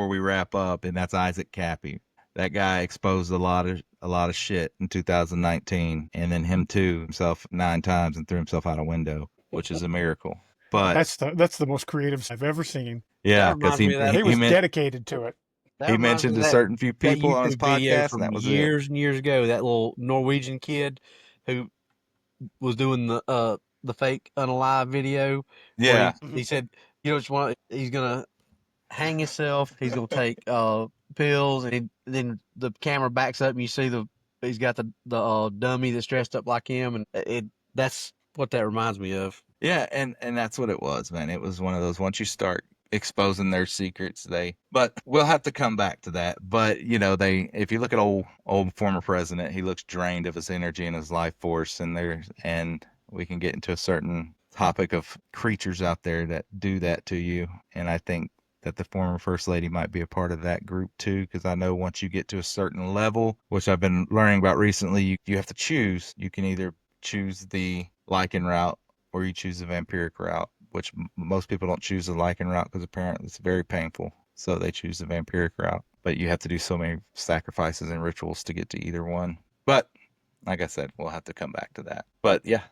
Speaker 1: we wrap up, and that's Isaac Cappy. That guy exposed a lot of shit in 2019, and then him too himself 9 times and threw himself out a window, which is a miracle. But
Speaker 3: That's the most creative I've ever seen.
Speaker 1: yeah,
Speaker 2: That
Speaker 1: because
Speaker 2: reminds me of that.
Speaker 3: He was dedicated to it.
Speaker 2: That
Speaker 1: he
Speaker 2: reminds me
Speaker 1: mentioned
Speaker 2: of
Speaker 1: a certain few
Speaker 2: that
Speaker 1: people on his
Speaker 2: YouTube video
Speaker 1: podcast, and
Speaker 2: from
Speaker 1: that was it.
Speaker 2: years and years ago. That little Norwegian kid who was doing the fake unalive video where
Speaker 1: Yeah,
Speaker 2: he said, he's gonna hang himself. He's gonna take pills, and then the camera backs up, and you see he's got the dummy that's dressed up like him, and that's what that reminds me of.
Speaker 1: yeah, and that's what it was, man. It was one of those. Once you start exposing their secrets, but we'll have to come back to that. But if you look at old former president, he looks drained of his energy and his life force, and we can get into a certain topic of creatures out there that do that to you. And I think that the former first lady might be a part of that group too, because I know once you get to a certain level, which I've been learning about recently, you have to choose. You can either choose the Lycan route or you choose the vampiric route, which most people don't choose the Lycan route because apparently it's very painful. So they choose the vampiric route. But you have to do so many sacrifices and rituals to get to either one. But like I said, we'll have to come back to that. But yeah,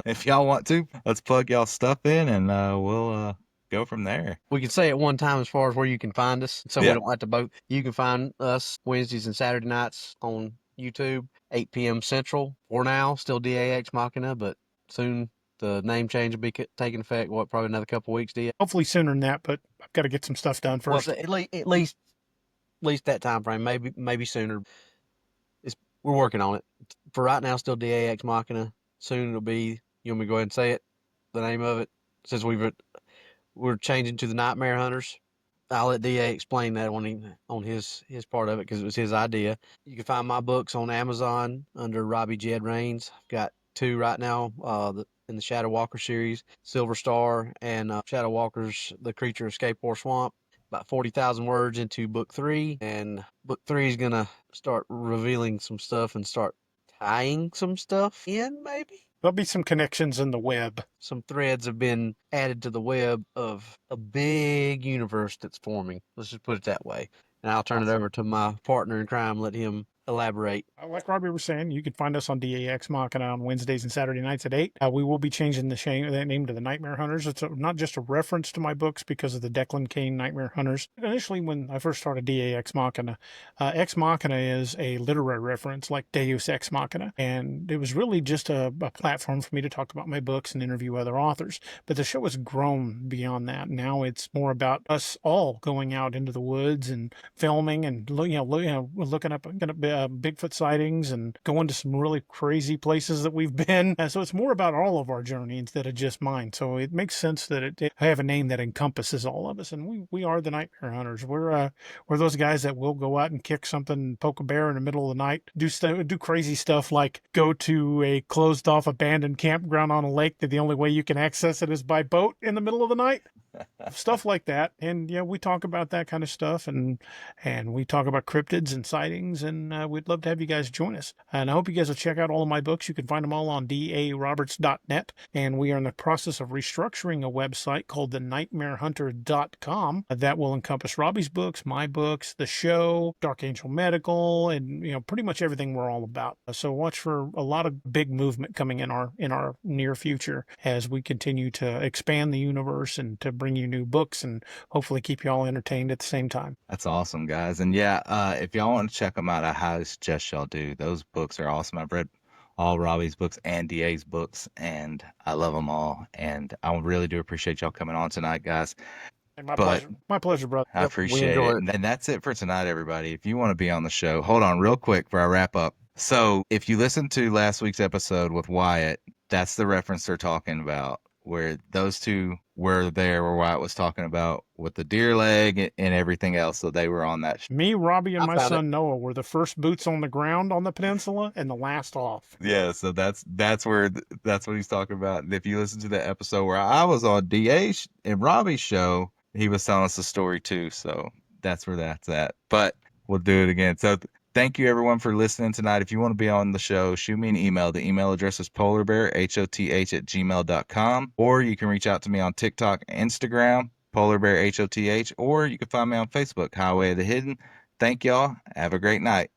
Speaker 1: if y'all want to, let's plug y'all stuff in and we'll go from there.
Speaker 2: We can say it one time as far as where you can find us, so we don't have to vote. You can find us Wednesdays and Saturday nights on YouTube, 8 p.m. Central. For now, still DAX Machina, but soon the name change will be taking effect. Probably another couple weeks, DA?
Speaker 3: Hopefully sooner than that, but I've got to get some stuff done first.
Speaker 2: Well, at least that time frame, maybe sooner. We're working on it. For right now, still DAX Machina. Soon it'll be. You want me to go ahead and say it? The name of it, since we're changing to the Nightmare Hunters. I'll let DA explain that on his part of it because it was his idea. You can find my books on Amazon under Robby Raines. I've got 2 right now in the Shadow Walker series, Silver Star and Shadow Walker's The Creature Escape or Swamp. About 40,000 words into book 3, and book 3 is going to start revealing some stuff and start tying some stuff in, maybe?
Speaker 3: There'll be some connections in the web.
Speaker 2: Some threads have been added to the web of a big universe that's forming. Let's just put it that way. And I'll turn it over to my partner in crime, let him elaborate.
Speaker 3: Like Robby was saying, you can find us on DAX Machina on Wednesdays and Saturday nights at 8. We will be changing that name to the Nightmare Hunters. It's not just a reference to my books because of the Declan Kane Nightmare Hunters. Initially, when I first started DAX Machina, Ex Machina is a literary reference like Deus Ex Machina. And it was really just a platform for me to talk about my books and interview other authors. But the show has grown beyond that. Now it's more about us all going out into the woods and filming and looking up Bigfoot sightings and going to some really crazy places that we've been. So it's more about all of our journey instead of just mine. So it makes sense that I have a name that encompasses all of us, and we are the Nightmare Hunters. We're those guys that will go out and kick something, poke a bear in the middle of the night, do crazy stuff like go to a closed off abandoned campground on a lake that the only way you can access it is by boat in the middle of the night. Stuff like that. And yeah, we talk about that kind of stuff, and we talk about cryptids and sightings, and we'd love to have you guys join us. And I hope you guys will check out all of my books. You can find them all on daroberts.net, and we are in the process of restructuring a website called thenightmarehunter.com that will encompass Robby's books, my books, the show, Dark Angel Medical, and pretty much everything we're all about. So watch for a lot of big movement coming in our near future as we continue to expand the universe and to bring you new books and hopefully keep you all entertained at the same time.
Speaker 1: That's awesome, guys. And yeah, if y'all want to check them out, I highly suggest y'all do. Those books are awesome. I've read all Robby's books and DA's books, and I love them all. And I really do appreciate y'all coming on tonight, guys.
Speaker 3: And my pleasure, brother.
Speaker 1: I appreciate it. And that's it for tonight, everybody. If you want to be on the show, hold on real quick before I wrap up. So if you listen to last week's episode with Wyatt, that's the reference they're talking about, where those two were there, where Wyatt was talking about with the deer leg and everything else. So they were on that.
Speaker 3: Me, Robbie, and
Speaker 2: I
Speaker 3: my
Speaker 2: found it.
Speaker 3: son Noah were the first boots on the ground on the peninsula and the last off.
Speaker 1: Yeah, so that's that's what he's talking about. And if you listen to the episode where I was on and Robbie's show, he was telling us the story too. So that's where that's at. But we'll do it again. So thank you everyone for listening tonight. If you want to be on the show, shoot me an email. The email address is polarbearhoth@gmail.com, or you can reach out to me on TikTok, Instagram, polarbearhoth, or you can find me on Facebook, Highway of the Hidden. Thank y'all. Have a great night.